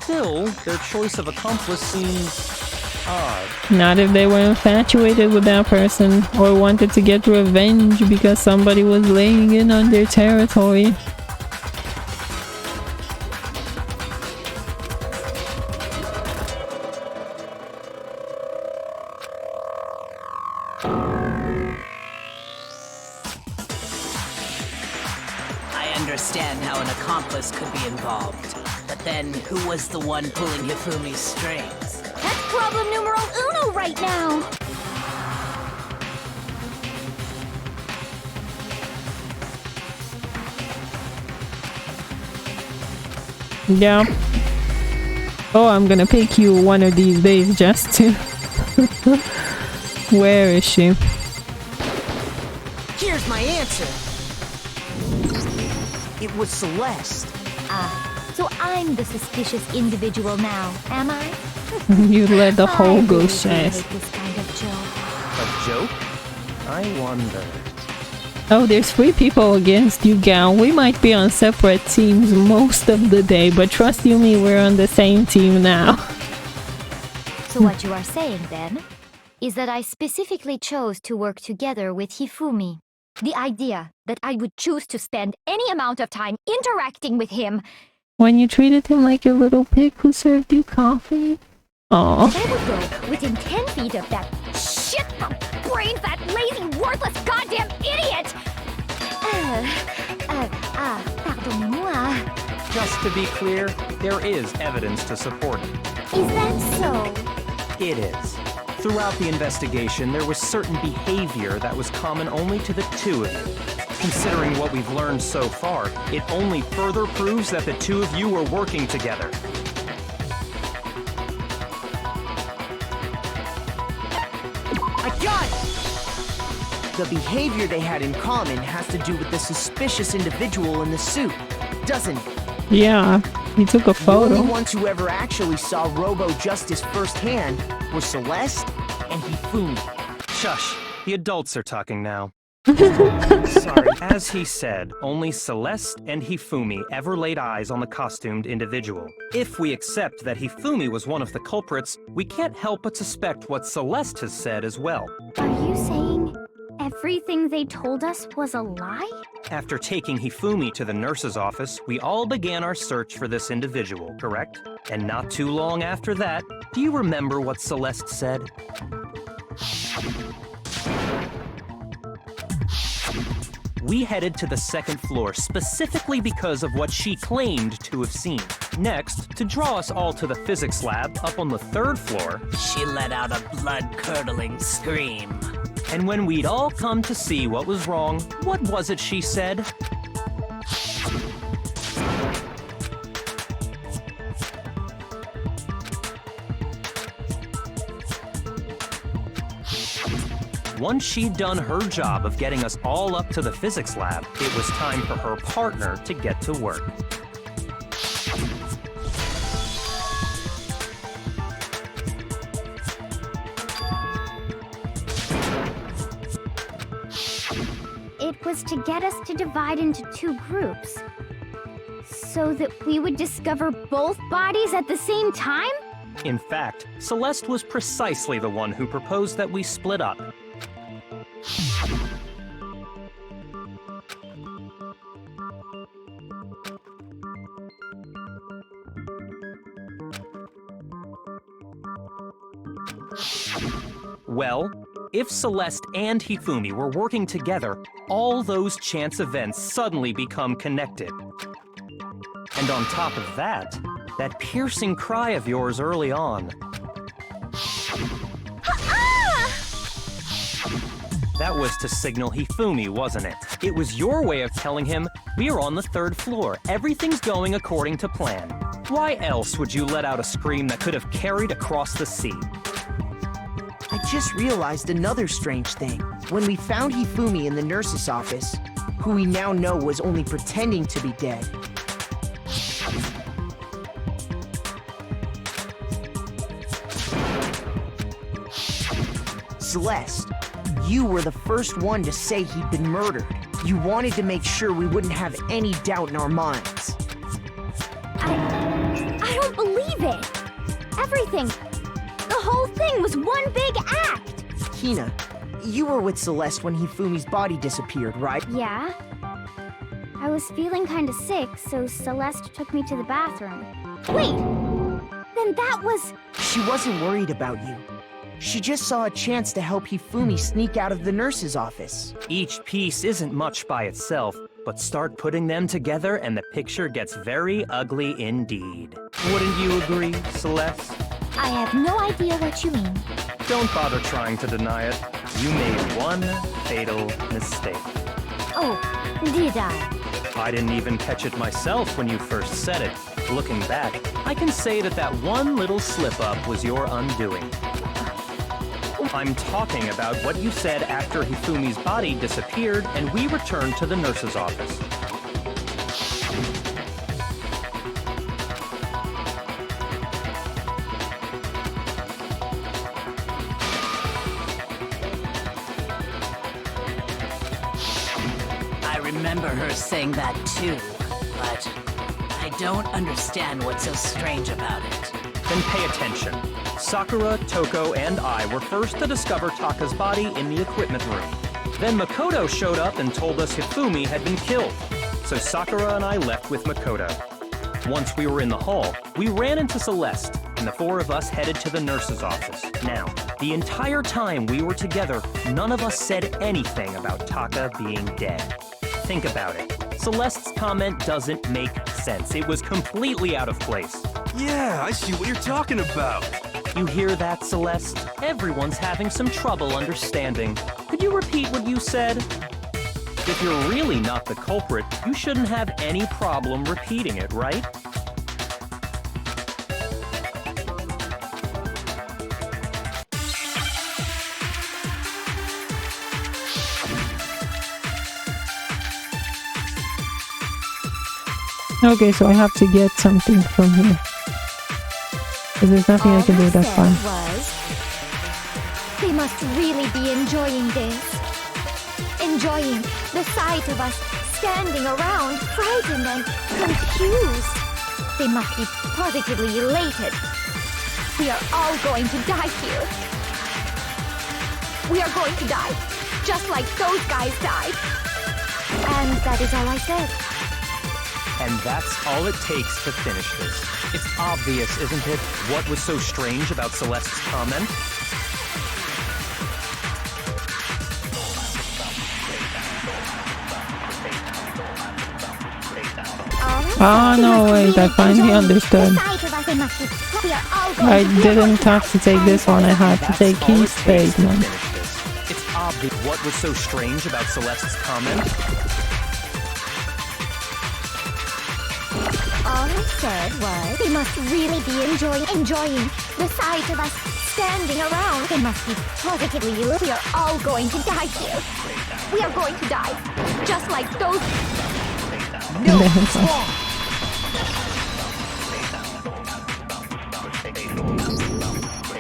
Still, their choice of accomplice seems odd. Not if they were infatuated with that person or wanted to get revenge because somebody was laying in on their territory. I understand how an accomplice could be involved. But then, who was the one pulling Hifumi's strings? That's problem numero uno right now! Yeah. Oh, I'm gonna pick you one of these days just to... Where is she? Here's my answer. It was Celeste. So I'm the suspicious individual now, am I? You let the whole I go really says. hate this kind of joke. A joke? I wonder. Oh, there's 3 people against you, gal. We might be on separate teams most of the day, but trust you me, we're on the same team now. So what you are saying then is that I specifically chose to work together with Hifumi. The idea that I would choose to spend any amount of time interacting with him. When you treated him like your little pig who served you coffee? Aww. I would go within 10 feet of that shit brain fat, lazy, worthless, goddamn idiot! Pardonnez-moi. Just to be clear, there is evidence to support it. Is that so? It is. Throughout the investigation, there was certain behavior that was common only to the 2 of you. Considering what we've learned so far, it only further proves that the 2 of you were working together. The behavior they had in common has to do with the suspicious individual in the suit, doesn't it? Yeah, he took a The photo. only ones who ever actually saw Robo-Justice firsthand were Celeste and Hifumi. Shush, the adults are talking now. Sorry. As he said, only Celeste and Hifumi ever laid eyes on the costumed individual. If we accept that Hifumi was one of the culprits, we can't help but suspect what Celeste has said as well. Are you saying everything they told us was a lie? After taking Hifumi to the nurse's office, we all began our search for this individual, correct? And not too long after that, do you remember what Celeste said? We headed to the second floor specifically because of what she claimed to have seen. Next, to draw us all to the physics lab up on the third floor, She let out a blood-curdling scream. and when we'd all come to see what was wrong, what was it she said? Once she'd done her job of getting us all up to the physics lab, it was time for her partner to get to work. It was to get us to divide into two groups. So that we would discover both bodies at the same time? In fact, Celeste was precisely the one who proposed that we split up. Well, if Celeste and Hifumi were working together, all those chance events suddenly become connected. And on top of that, that piercing cry of yours early on. That was to signal Hifumi, wasn't it? It was your way of telling him, we are on the third floor, everything's going according to plan. Why else would you let out a scream that could have carried across the sea? I just realized another strange thing. When we found Hifumi in the nurse's office, who we now know was only pretending to be dead, Celeste, you were the first one to say he'd been murdered. You wanted to make sure we wouldn't have any doubt in our minds. I don't believe it! Everything! The whole thing was one big act! Hina, you were with Celeste when Hifumi's body disappeared, right? Yeah. I was feeling kinda sick, so Celeste took me to the bathroom. Wait! Then that was... She wasn't worried about you. She just saw a chance to help Hifumi sneak out of the nurse's office. Each piece isn't much by itself, but start putting them together and the picture gets very ugly indeed. Wouldn't you agree, Celeste? I have no idea what you mean. Don't bother trying to deny it. You made one fatal mistake. Oh, did I? I didn't even catch it myself when you first said it. Looking back, I can say that that one little slip-up was your undoing. I'm talking about what you said after Hifumi's body disappeared and we returned to the nurse's office. I remember her saying that too, but I don't understand what's so strange about it. Then pay attention. Sakura, Toko, and I were first to discover Taka's body in the equipment room. Then Makoto showed up and told us Hifumi had been killed. So Sakura and I left with Makoto. Once we were in the hall, we ran into Celeste, and the four of us headed to the nurse's office. Now, the entire time we were together, none of us said anything about Taka being dead. Think about it. Celeste's comment doesn't make sense. It was completely out of place. Yeah, I see what you're talking about. You hear that, Celeste? Everyone's having some trouble understanding. Could you repeat what you said? If you're really not the culprit, you shouldn't have any problem repeating it, right? Okay, so I have to get something from here. Because there's nothing I can do, that's fine. They must really be enjoying this. Enjoying the sight of us standing around, frightened and confused. They must be positively elated. We are all going to die here. We are going to die, just like those guys died. And that is all I said. And that's all it takes to finish this. It's obvious, isn't it, what was so strange about Celeste's comment? Oh no, wait, I finally understood. I didn't have to take this one, I had to take Key's statement. It's obvious what was so strange about Celeste's comment. All I said was they must really be enjoying the sight of us standing around. They must be positively elated. We are all going to die here. We are going to die, just like those. No, it's wrong.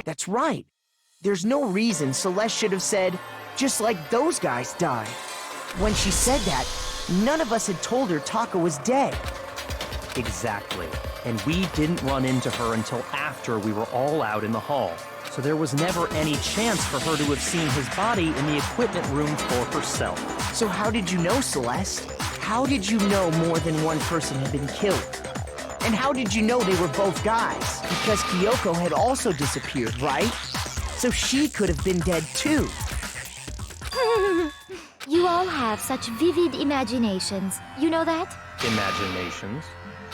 That's right. There's no reason Celeste should have said, just like those guys died. When she said that, none of us had told her Taka was dead. Exactly. And we didn't run into her until after we were all out in the hall. So there was never any chance for her to have seen his body in the equipment room for herself. So how did you know, Celeste? How did you know more than one person had been killed? And how did you know they were both guys? Because Kyoko had also disappeared, right? So she could have been dead too. You all have such vivid imaginations. You know that? Imaginations?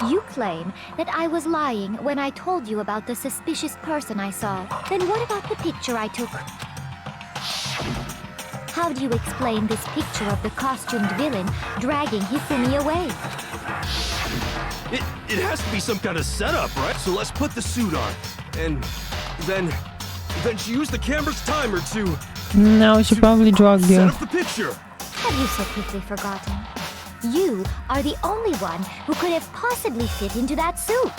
You claim that I was lying when I told you about the suspicious person I saw. Then what about the picture I took? How do you explain this picture of the costumed villain dragging Hifumi away? It has to be some kind of setup, right? So let's put the suit on. And then she used the camera's timer to... No, she probably drugged you. Set up the picture. Have you so quickly forgotten? You are the only one who could have possibly fit into that suit.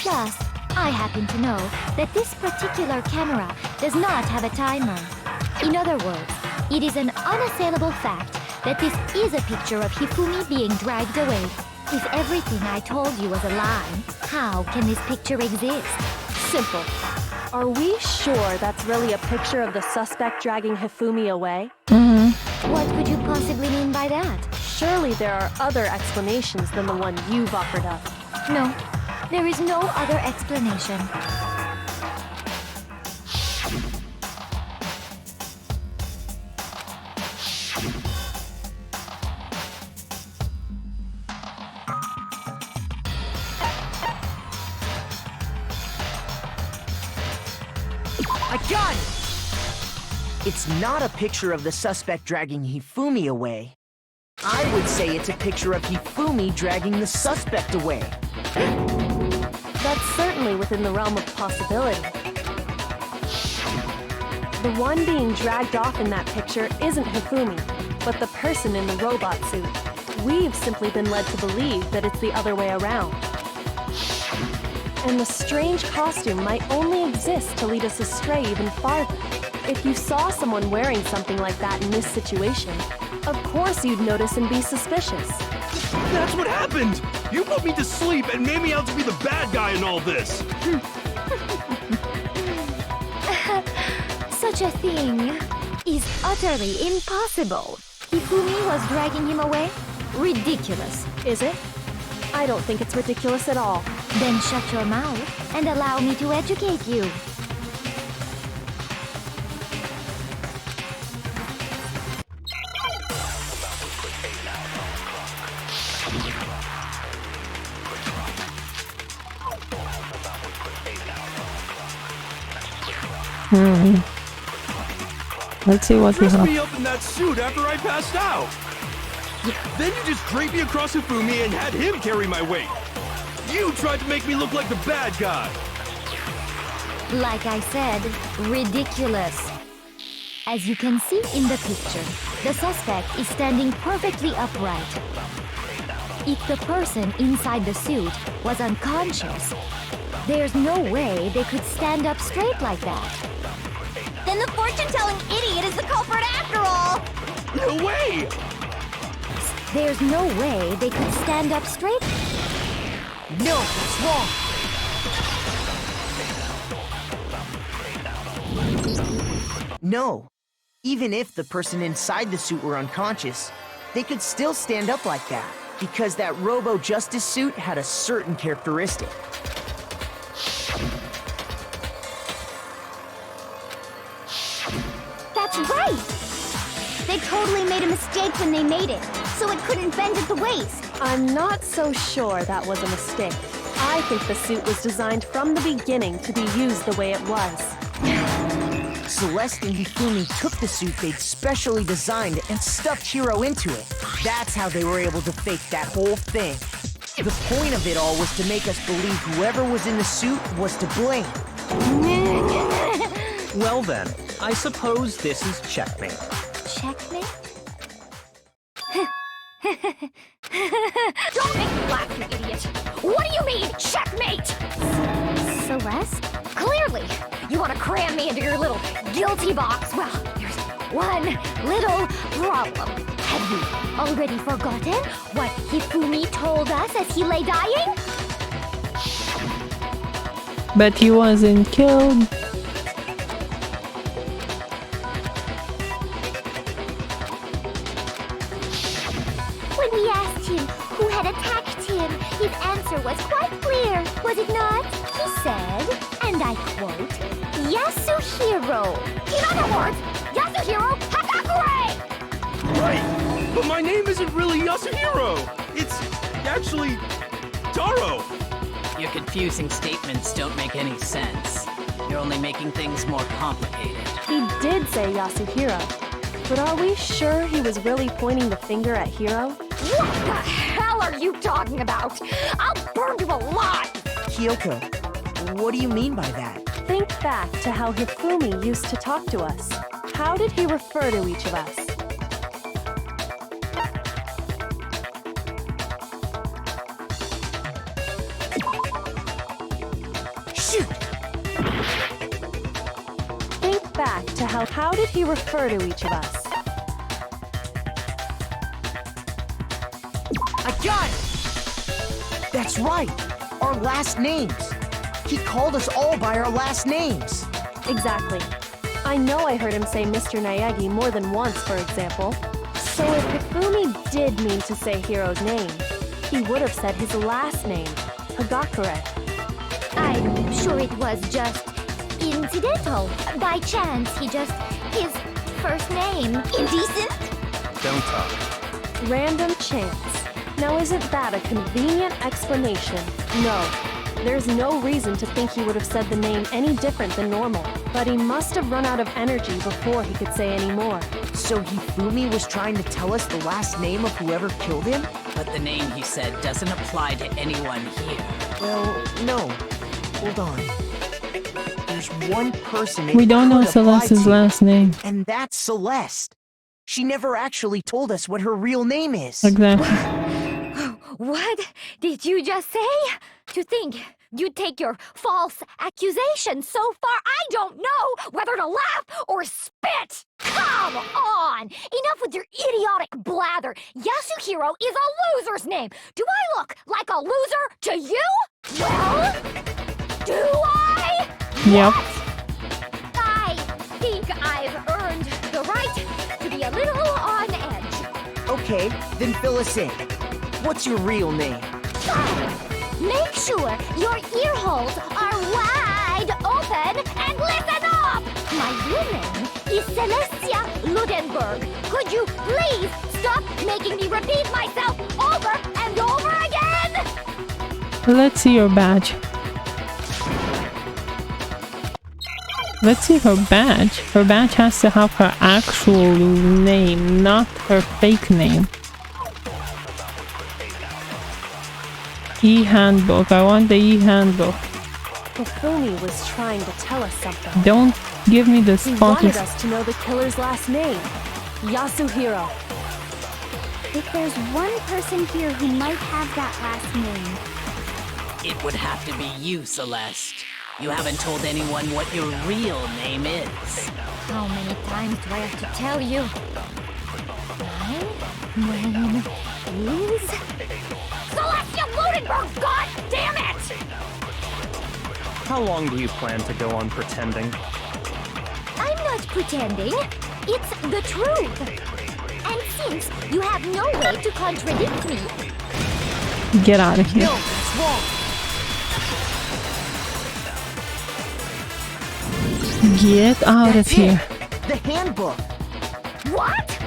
Plus, I happen to know that this particular camera does not have a timer. In other words, it is an unassailable fact that this is a picture of Hifumi being dragged away. If everything I told you was a lie, how can this picture exist? Simple. Are we sure that's really a picture of the suspect dragging Hifumi away? What could you possibly mean by that? Surely there are other explanations than the one you've offered up. No, there is no other explanation. I got it! It's not a picture of the suspect dragging Hifumi away. I would say it's a picture of Hifumi dragging the suspect away. That's certainly within the realm of possibility. The one being dragged off in that picture isn't Hifumi, but the person in the robot suit. We've simply been led to believe that it's the other way around. And the strange costume might only exist to lead us astray even farther. If you saw someone wearing something like that in this situation, of course you'd notice and be suspicious. That's what happened! You put me to sleep and made me out to be the bad guy in all this! Such a thing is utterly impossible. Hifumi was dragging him away? Ridiculous. Is it? I don't think it's ridiculous at all. Then shut your mouth and allow me to educate you. Let's see what we Dressed have. me up in that suit after I passed out! Then you just draped me across Hifumi and had him carry my weight! You tried to make me look like the bad guy! Like I said, ridiculous. As you can see in the picture, the suspect is standing perfectly upright. If the person inside the suit was unconscious, there's no way they could stand up straight like that. Then the fortune-telling idiot is the culprit after all! No way! There's no way they could stand up straight. No, that's wrong. No. Even if the person inside the suit were unconscious, they could still stand up like that, because that Robo-Justice suit had a certain characteristic. That's right! They totally made a mistake when they made it, so it couldn't bend at the waist. I'm not so sure that was a mistake. I think the suit was designed from the beginning to be used the way it was. Celeste and Hifumi took the suit they'd specially designed and stuffed Hiro into it. That's how they were able to fake that whole thing. The point of it all was to make us believe whoever was in the suit was to blame. Well then, I suppose this is checkmate. Checkmate? Don't make me laugh, you idiot! What do you mean, checkmate? Celeste? Clearly! You want to cram me into your little guilty box? Well, there's one little problem. Have you already forgotten what Hifumi told us as he lay dying? But he wasn't killed. When we asked him who had attacked him, his answer was quite clear, was it not? He said, and I quote, Yasuhiro. In other words, Yasuhiro Hagakure! Right! But my name isn't really Yasuhiro! It's actually Taro! Your confusing statements don't make any sense. You're only making things more complicated. He did say Yasuhiro, but are we sure he was really pointing the finger at Hiro? What the hell are you talking about? I'll burn you alive! Kyoko, what do you mean by that? Think back to how Hifumi used to talk to us. How did he refer to each of us? Shoot! Think back to how did he refer to each of us? I got it! That's right! Our last names! He called us all by our last names! Exactly. I know I heard him say Mr. Naegi more than once, for example. So if Hifumi did mean to say Hiro's name, he would have said his last name, Hagakure. I'm sure it was just incidental. By chance, his first name. Indecent? Don't talk. Random chance. Now isn't that a convenient explanation? No. There's no reason to think he would have said the name any different than normal. But he must have run out of energy before he could say any more. So Hifumi was trying to tell us the last name of whoever killed him? But the name he said doesn't apply to anyone here. Well, no. Hold on. There's one person We don't know Celeste's last name. and that's Celeste. She never actually told us what her real name is. Exactly. What did you just say? To think you'd take your false accusation so far, I don't know whether to laugh or spit! Come on! Enough with your idiotic blather! Yasuhiro is a loser's name! Do I look like a loser to you? Well, do I? Yep. I think I've earned the right to be a little on edge. Okay, then fill us in. What's your real name? Fine. Make sure your ear holes are wide open and listen up! My real name is Celestia Ludenberg. Could you please stop making me repeat myself over and over again? Let's see your badge. Let's see her badge. Her badge has to have her actual name, not her fake name. E-handbook. I want the e-handbook. Hifumi was trying to tell us something. Don't give me this He focus. wanted us to know the killer's last name, Yasuhiro. If there's one person here who might have that last name, It would have to be you, Celeste. You haven't told anyone what your real name is. how many times do I have to tell you? My name is... Celestia Ludenberg! God damn it! How long do you plan to go on pretending? I'm not pretending. It's the truth. And since you have no way to contradict me, Get out of here. No, that's wrong. Get out of That's here. it. The handbook. what?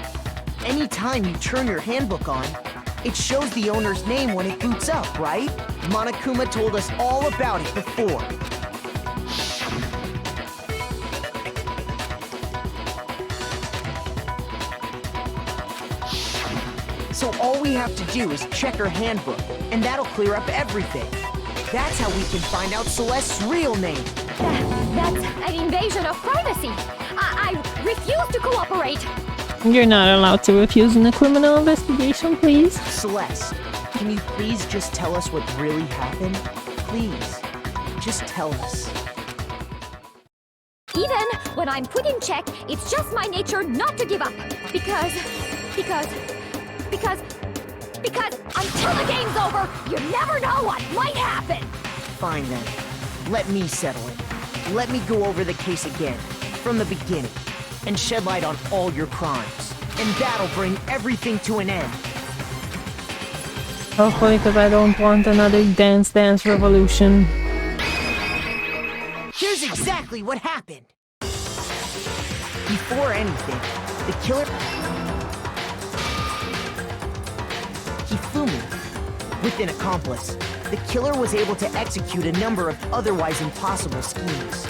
Anytime you turn your handbook on, it shows the owner's name when it boots up, right? Monokuma told us all about it before. So all we have to do is check her handbook, and that'll clear up everything. That's how we can find out Celeste's real name. That's an invasion of privacy. I refuse to cooperate. You're not allowed to refuse in a criminal investigation, please. Celeste, can you please just tell us what really happened? Please, just tell us. Even when I'm put in check, it's just my nature not to give up. Because until the game's over, you never know what might happen. Fine then. Let me settle it. Let me go over the case again, from the beginning, and shed light on all your crimes. And that'll bring everything to an end. Hopefully, because I don't want another dance revolution. Here's exactly what happened. Before anything, the killer... Hifumi, with an accomplice, the killer was able to execute a number of otherwise impossible schemes.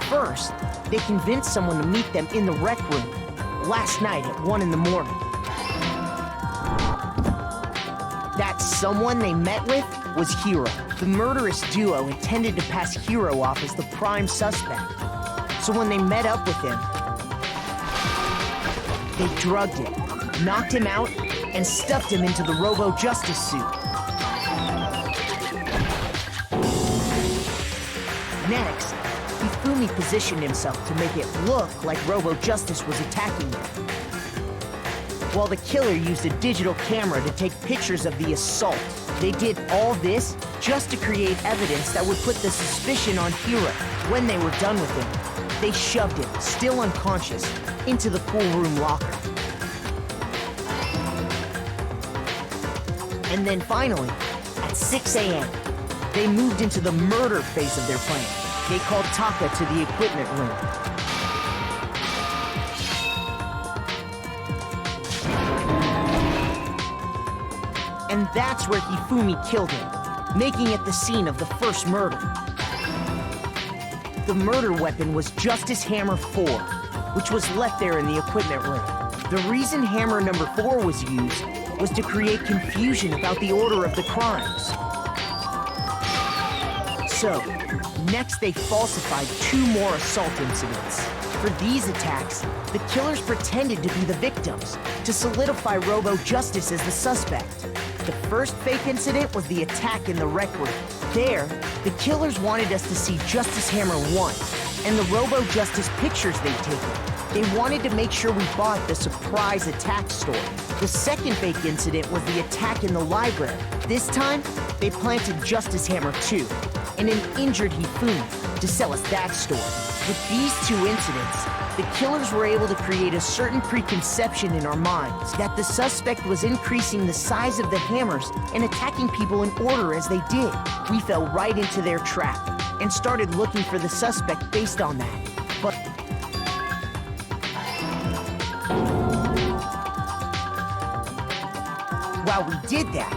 First, they convinced someone to meet them in the rec room last night at 1 in the morning. That someone they met with was Hiro. The murderous duo intended to pass Hiro off as the prime suspect. So when they met up with him, they drugged him, knocked him out, and stuffed him into the Robo-Justice suit. Next, Hifumi positioned himself to make it look like Robo-Justice was attacking them, while the killer used a digital camera to take pictures of the assault. They did all this just to create evidence that would put the suspicion on Hiro. When they were done with him, they shoved him, still unconscious, into the pool room locker. And then finally, at 6 a.m., they moved into the murder phase of their plan. They called Taka to the equipment room. And that's where Hifumi killed him, making it the scene of the first murder. The murder weapon was Justice Hammer 4, which was left there in the equipment room. The reason Hammer number 4 was used was to create confusion about the order of the crimes. So, next they falsified 2 more assault incidents. For these attacks, the killers pretended to be the victims, to solidify Robo-Justice as the suspect. The first fake incident was the attack in the rec room. There, the killers wanted us to see Justice Hammer 1 and the Robo-Justice pictures they'd taken. They wanted to make sure we bought the surprise attack story. The second fake incident was the attack in the library. This time, they planted Justice Hammer 2 and an injured Hifumi to sell us that story. With these 2 incidents, the killers were able to create a certain preconception in our minds that the suspect was increasing the size of the hammers and attacking people in order as they did. We fell right into their trap and started looking for the suspect based on that. But while we did that,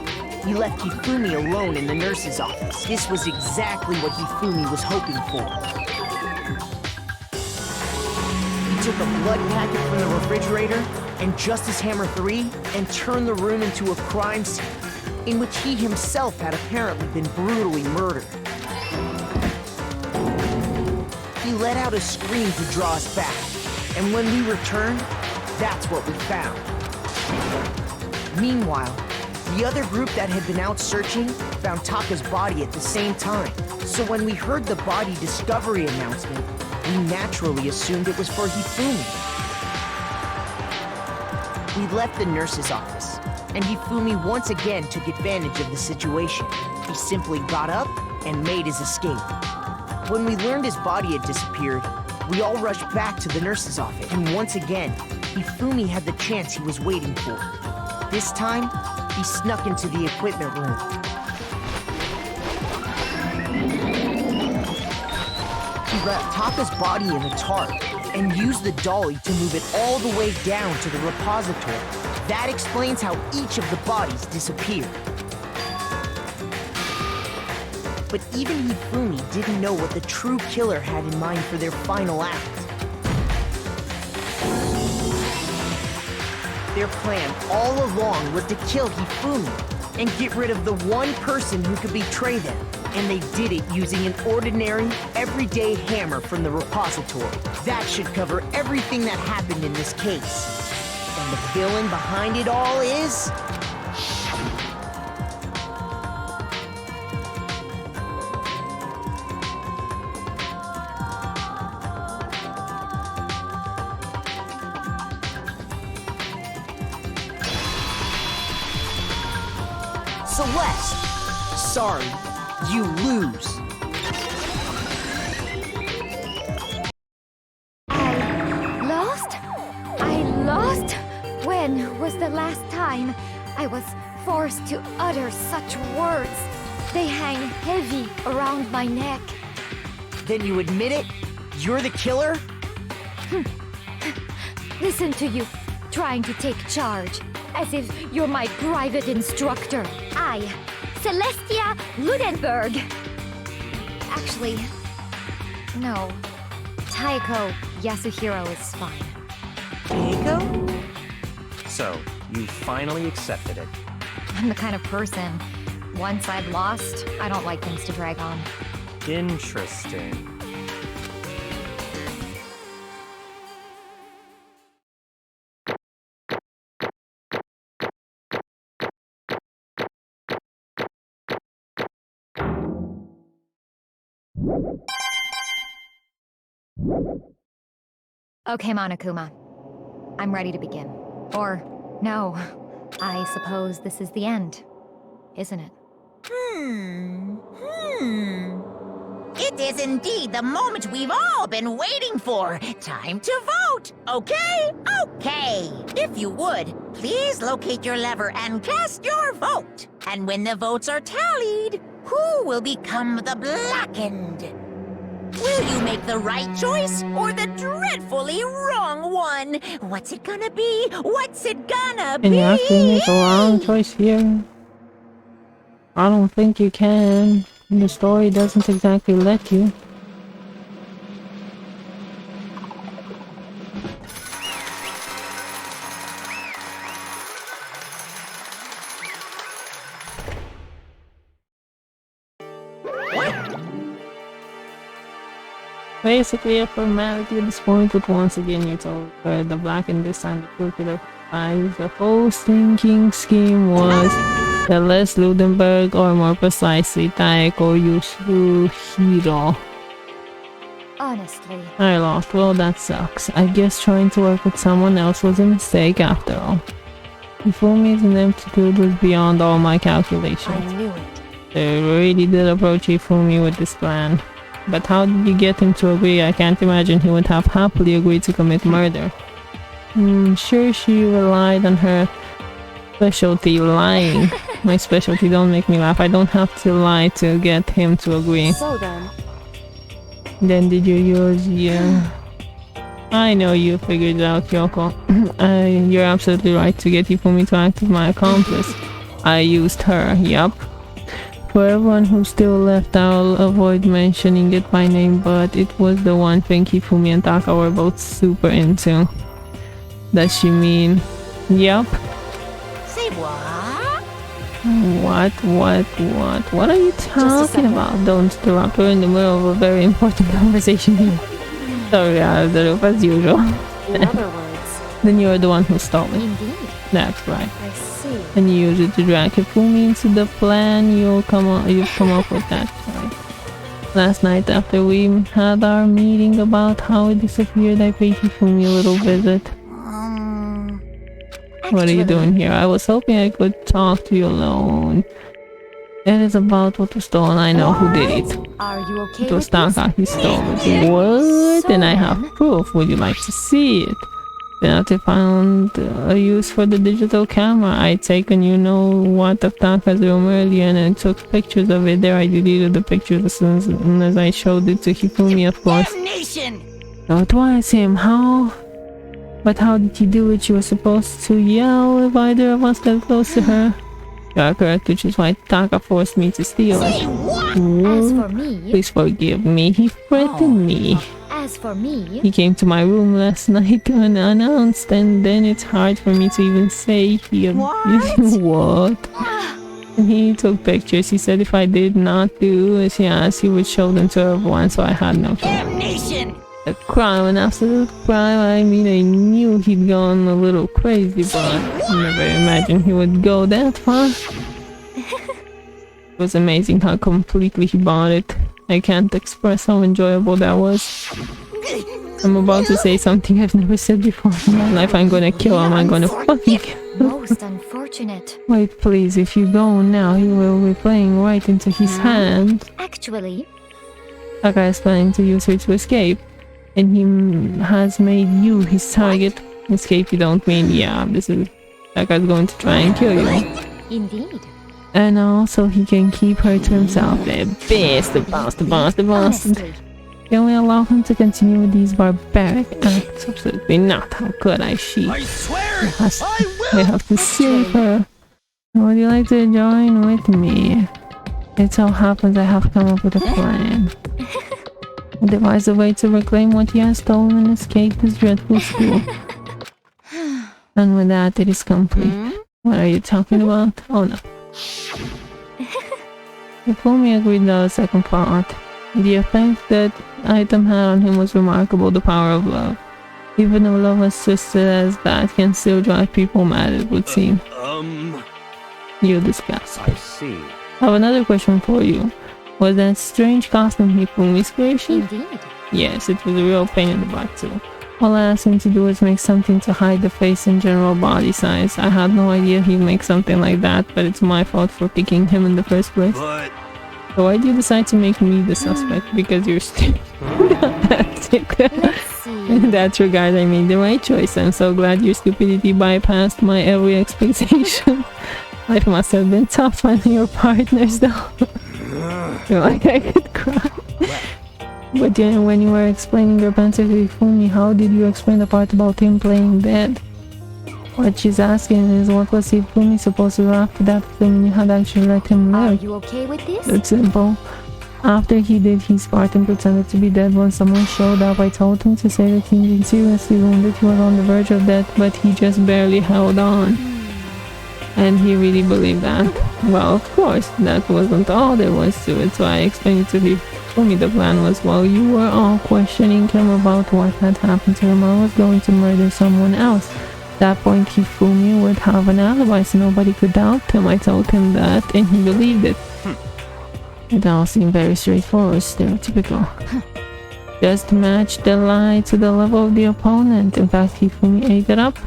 we left Hifumi alone in the nurse's office. This was exactly what Hifumi was hoping for. He took a blood packet from the refrigerator and Justice Hammer 3 and turned the room into a crime scene in which he himself had apparently been brutally murdered. He He let out a scream to draw us back. And when we returned, that's what we found. Meanwhile, the other group that had been out searching found Taka's body at the same time. So when we heard the body discovery announcement, we naturally assumed it was for Hifumi. We left the nurse's office, and Hifumi once again took advantage of the situation. He simply got up and made his escape. When we learned his body had disappeared, we all rushed back to the nurse's office, and once again, Hifumi had the chance he was waiting for. This time, he snuck into the equipment room. He wrapped Taka's body in a tarp and used the dolly to move it all the way down to the repository. That explains how each of the bodies disappeared. But even Hifumi didn't know what the true killer had in mind for their final act. Their plan all along was to kill Hifumi and get rid of the one person who could betray them. And they did it using an ordinary, everyday hammer from the repository. That should cover everything that happened in this case. And the villain behind it all is... Celeste! Sorry, you lose. I lost? When was the last time I was forced to utter such words? They hang heavy around my neck. Then you admit it? You're the killer? Listen to you, trying to take charge, as if you're my private instructor. I, Celestia Ludenberg. Actually, no. Taiko Yasuhiro is fine. Taiko? So, you finally accepted it. I'm the kind of person, once I've lost, I don't like things to drag on. Interesting. Okay, Monokuma. I'm ready to begin. Or, no. I suppose this is the end, isn't it? It is indeed the moment we've all been waiting for. Time to vote. Okay? Okay. If you would, please locate your lever and cast your vote. And when the votes are tallied, who will become the blackened? Will you make the right choice or the dreadfully wrong one? What's it gonna be? What's it gonna be? Can you actually make a wrong choice here? I don't think you can. The story doesn't exactly let you. Basically a formality at this point, but once again you're told the black and this time the circular eyes. The whole stinking scheme was that Les Ludenberg, or more precisely Taiko Yasuhiro. Honestly. I lost. Well, that sucks. I guess trying to work with someone else was a mistake after all. Hifumi's ineptitude was beyond all my calculations. I knew it. They really did approach Hifumi with this plan. But how did you get him to agree? I can't imagine he would have happily agreed to commit murder. Sure, she relied on her specialty, lying. My specialty, don't make me laugh. I don't have to lie to get him to agree. So then... Then did you use... Yeah. I know you figured it out, Yoko. You're absolutely right to get Hifumi to act as my accomplice. I used her, yup. For everyone who's still left, I'll avoid mentioning it by name, but it was the one thing Hifumi and Taka were both super into. Does she mean... Yup. Say what? What are you talking about? Don't interrupt her in the middle of a very important conversation here. Sorry, out of the loop as usual. In other words, Then you're the one who stole it. Indeed. That's right. I see. And you use it to drag Hifumi into the plan. You've come up with that. Right. Last night after we had our meeting about how it disappeared, I paid Hifumi a little visit. What are you doing here? I was hoping I could talk to you alone. It is about what was stolen. I know who did it. Are you okay It was with this? Taka. He stole it. What? And I have proof. Would you like to see it? Then after I found a use for the digital camera, I'd taken you know what of Taka's room earlier and I took pictures of it there. I deleted the pictures as soon as I showed it to Hifumi, of course. Damnation! So it was him. How? But how did he do it? She was supposed to yell if either of us got close to her. You are correct, which is why Taka forced me to steal it. As for me, Please forgive me. He threatened me. as for me, He came to my room last night unannounced, and then it's hard for me to even say he what? And he took pictures. He said if I did not do as he asked, he would show them to everyone, so I had no choice. Damnation! A crime, an absolute crime. I mean, I knew he'd gone a little crazy, but I never imagined he would go that far. It was amazing how completely he bought it. I can't express how enjoyable that was. I'm about to say something I've never said before in my life. I'm gonna kill him. I'm gonna fucking kill him. most unfortunate. Wait, please. If you go now, you will be playing right into his hand. Actually, Taka is planning to use her to escape. And he has made you his target. Escape, you don't mean, yeah, Taka's going to try and kill you. indeed. And also he can keep her to himself. The best, the boss, the boss, the boss. Honestly, Can we allow him to continue with these barbaric acts? Absolutely not. How could I? She swear, I have to save her. Would you like to join with me? It so happens I have come up with a plan. Devise a way to reclaim what he has stolen and escape this dreadful school. And with that, it is complete. What are you talking about? Oh no. Hifumi agreed to the second part. The effect that item had on him was remarkable, the power of love. Even though love as twisted as that can still drive people mad, it would seem. You discuss. I see. I have another question for you. Was that strange costume Hifumi's creation? indeed. Yes, it was a real pain in the butt too. All I asked him to do was make something to hide the face and general body size. I had no idea he'd make something like that, but it's my fault for picking him in the first place. But So why did you decide to make me the suspect? Because you're stupid. That's it. Let's see. In that regard, I made the right choice. I'm so glad your stupidity bypassed my every expectation. Life must have been tough finding your partners though. Feel like I could cry. But then when you were explaining your answer to Hifumi, how did you explain the part about him playing dead? What she's asking is what was Hifumi supposed to do after that when you had actually let him Are live? you okay with this? It's simple. After he did his part and pretended to be dead when someone showed up, I told him to say that he'd been seriously wounded, he was on the verge of death, but he just barely held on. And he really believed that. Well, of course, that wasn't all there was to it, so I explained to Hifumi the plan was while you were all questioning him about what had happened to him, I was going to murder someone else. At that point, Hifumi would have an alibi so nobody could doubt him. I told him that, and he believed it. It all seemed very straightforward, stereotypical. Just match the lie to the level of the opponent. In fact, Hifumi ate it up.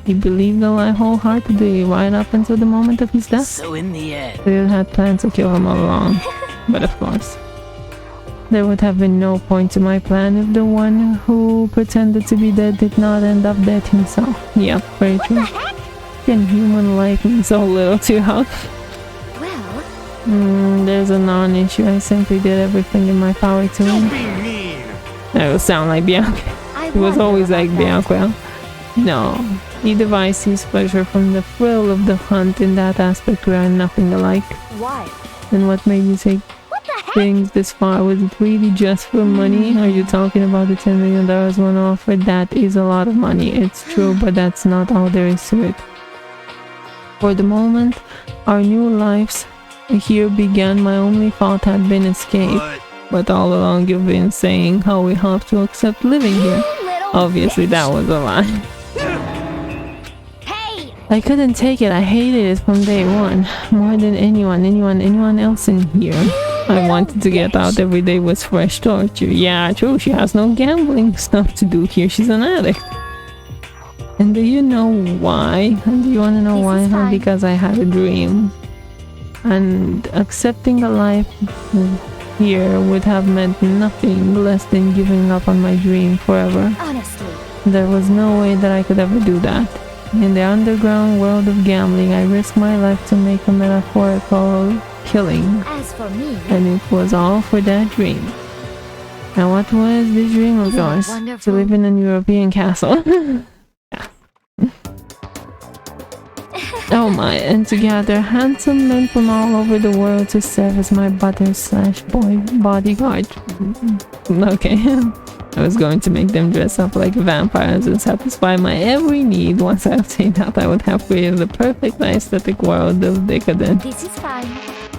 He believed the lie wholeheartedly right up until the moment of his death. So in the end, They had planned to kill him all along. But of course, there would have been no point to my plan if the one who pretended to be dead did not end up dead himself. Yep, very true. Can human life mean so little to you, huh? Well, There's a non-issue. I simply did everything in my power to win. be mean. That will sound like Bianca. I It was wonder always about like that. Bianca. No, he devised his pleasure from the thrill of the hunt. In that aspect, we are nothing alike. Why? And what made you take things this far? Was it really just for money? Are you talking about the $10 million one offer? That is a lot of money. It's true, but that's not all there is to it. For the moment, our new lives here began. My only fault had been escape. But But all along you've been saying how we have to accept living here. Obviously that was a lie. Hey! I couldn't take it. I hated it from day one. More than anyone else in here. I wanted to get out every day was fresh torture. Yeah, true, she has no gambling stuff to do here. She's an addict. And do you know why? And do you want to know why? Because I had a dream. And accepting a life here would have meant nothing less than giving up on my dream forever. Honestly. There was no way that I could ever do that. In the underground world of gambling, I risked my life to make a metaphorical killing. As for me, And it was all for that dream. And what was this dream of yours? To live in a European castle. Yeah. Oh my, and to gather handsome men from all over the world to serve as my butter/boy bodyguard. Okay. I was going to make them dress up like vampires and satisfy my every need. Once I obtained that, I would have created the perfect aesthetic world of decadence. this is fine.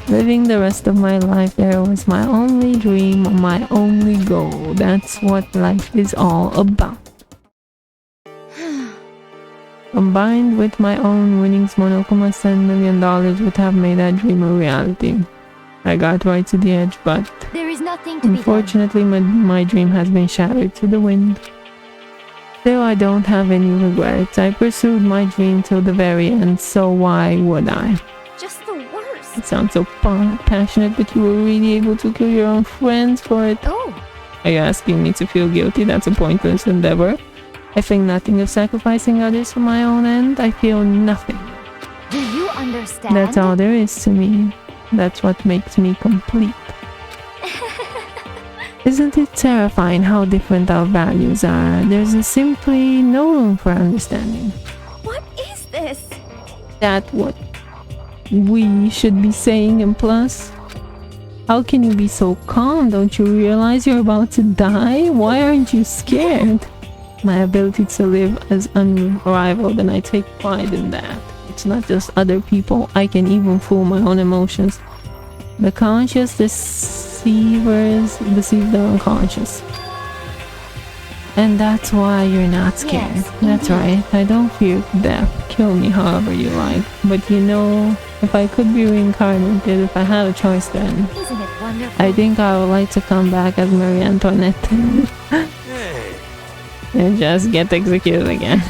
Living the rest of my life there was my only dream, my only goal. That's what life is all about. Combined with my own winnings, Monokuma's $10 million would have made that dream a reality. I got right to the edge, but There is nothing to be done. unfortunately my dream has been shattered to the wind. Still, I don't have any regrets. I pursued my dream till the very end, so why would I? Just the worst. It sounds so passionate, but you were really able to kill your own friends for it. Oh, Are you asking me to feel guilty? That's a pointless endeavor. I think nothing of sacrificing others for my own end. I feel nothing. do you understand? That's all there is to me. That's what makes me complete. Isn't it terrifying how different our values are? There's simply no room for understanding. What is this? That what we should be saying, and plus, how can you be so calm? Don't you realize you're about to die? Why aren't you scared? My ability to live is unrivaled, and I take pride in that. It's not just other people. I can even fool my own emotions. The conscious deceivers deceive the unconscious. And that's why you're not scared. Yes, That's right. I don't fear death. Kill me however you like. But you know, if I could be reincarnated, if I had a choice then, Isn't it wonderful? I think I would like to come back as Marie Antoinette. Hey, And just get executed again.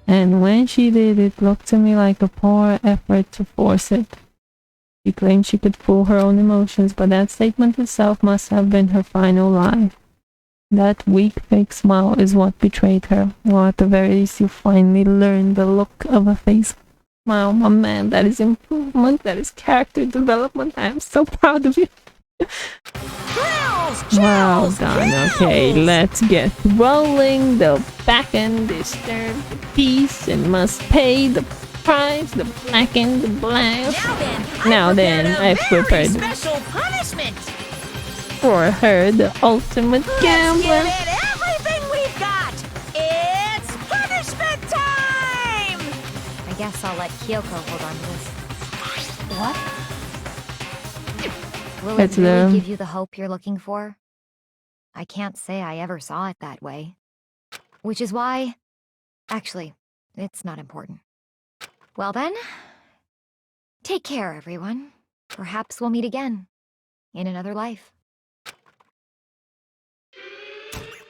And when she did, it looked to me like a poor effort to force it. She claimed she could fool her own emotions, but that statement itself must have been her final lie. That weak fake smile is what betrayed her. Well, at the very least, you finally learned the look of a face smile. My man, that is improvement, that is character development. I am so proud of you. Well done. Okay, let's get rolling. The back end disturbed the peace and must pay the price. The black and the black. Now then, I've prepared special punishment. for her the ultimate Let's gambler. give it everything we've got. It's punishment time. I guess I'll let Kyoko hold on to this. What? Will It's it really them. give you the hope you're looking for? I can't say I ever saw it that way. Which is why... Actually, it's not important. Well then, take care, everyone. Perhaps we'll meet again. In another life.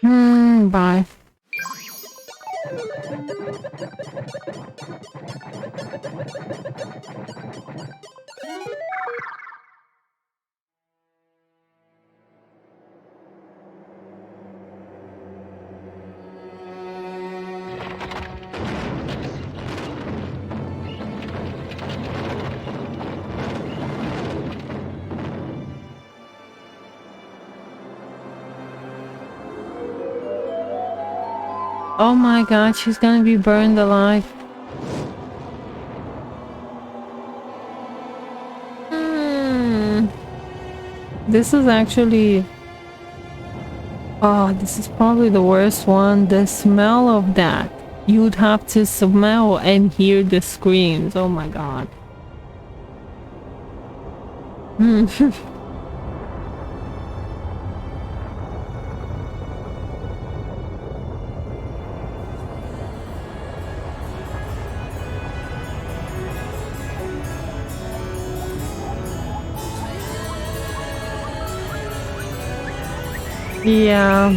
Bye. Oh my god, she's gonna be burned alive. This is actually... Oh, this is probably the worst one. The smell of that. You'd have to smell and hear the screams. Oh my god. Hmm. Yeah.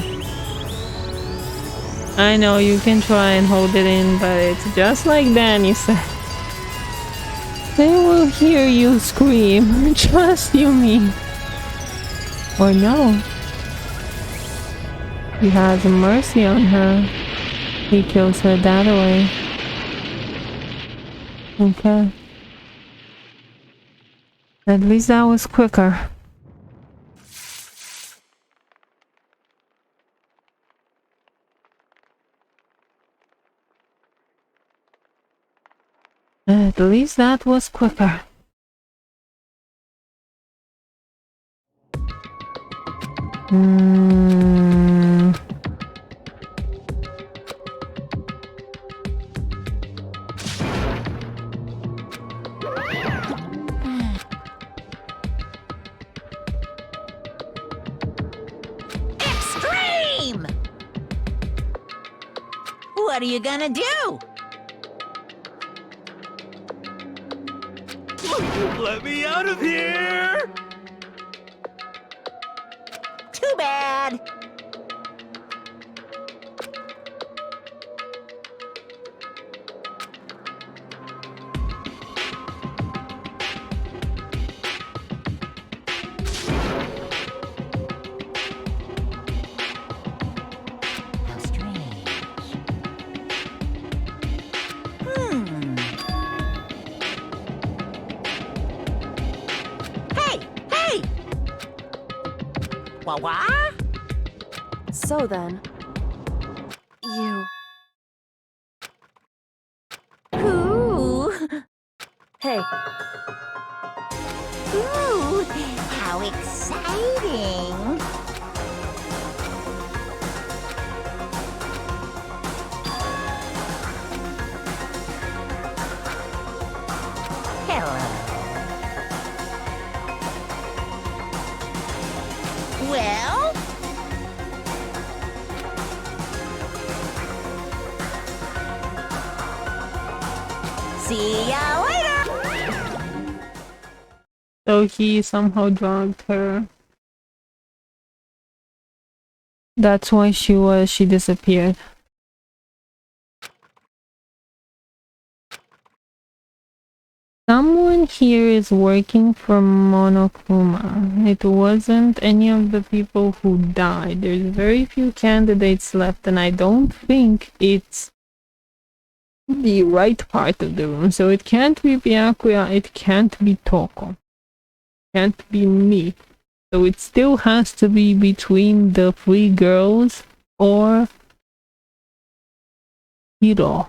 I know you can try and hold it in, but it's just like Danny said. They will hear you scream. Trust you me. Or no. He has mercy on her. He kills her that way. Okay. At least that was quicker. At least that was quicker. Extreme! What are you gonna do? Let me out of here! Too bad. How strange. Hey! Wah-wah? So then, you... Ooh! Hey, Ooh! How exciting! Hello. Well? See ya later! So he somehow drugged her. That's why she disappeared. Someone here is working for Monokuma. It wasn't any of the people who died. There's very few candidates left, and I don't think it's the right part of the room. So it can't be Byakuya, it can't be Toko, can't be me. So it still has to be between the three girls or Hiro.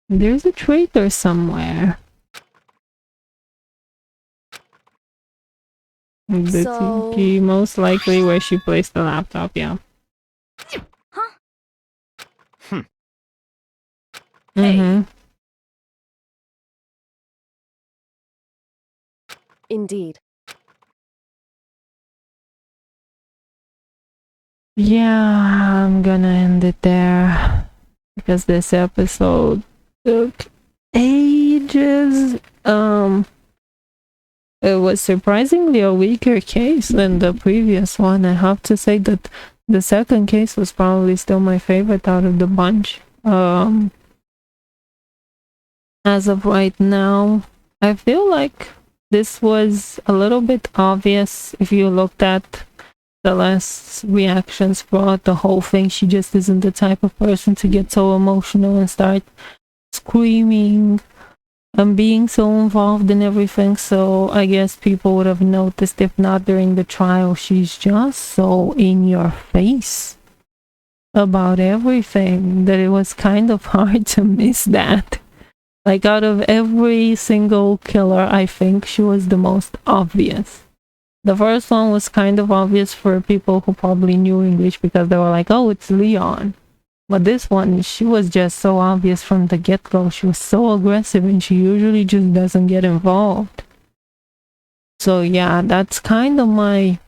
There's a traitor somewhere. So- The most likely where she placed the laptop, yeah. indeed. Yeah, I'm gonna end it there because this episode took ages. It was surprisingly a weaker case than the previous one. I have to say that the second case was probably still my favorite out of the bunch. As of right now, I feel like this was a little bit obvious if you looked at Celeste's reactions throughout the whole thing. She just isn't the type of person to get so emotional and start screaming and being so involved in everything. So I guess people would have noticed, if not during the trial. She's just so in your face about everything that it was kind of hard to miss that. Like, out of every single killer, I think she was the most obvious. The first one was kind of obvious for people who probably knew English because they were like, oh, it's Leon. But this one, she was just so obvious from the get-go. She was so aggressive, and she usually just doesn't get involved. So yeah, that's kind of my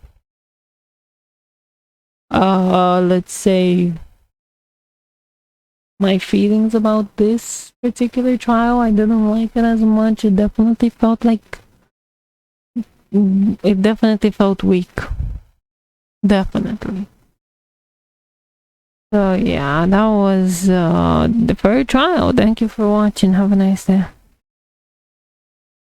let's say my feelings about this particular trial. I didn't like it as much. It definitely felt weak. Definitely. So yeah, that was the third trial. Thank you for watching. Have a nice day.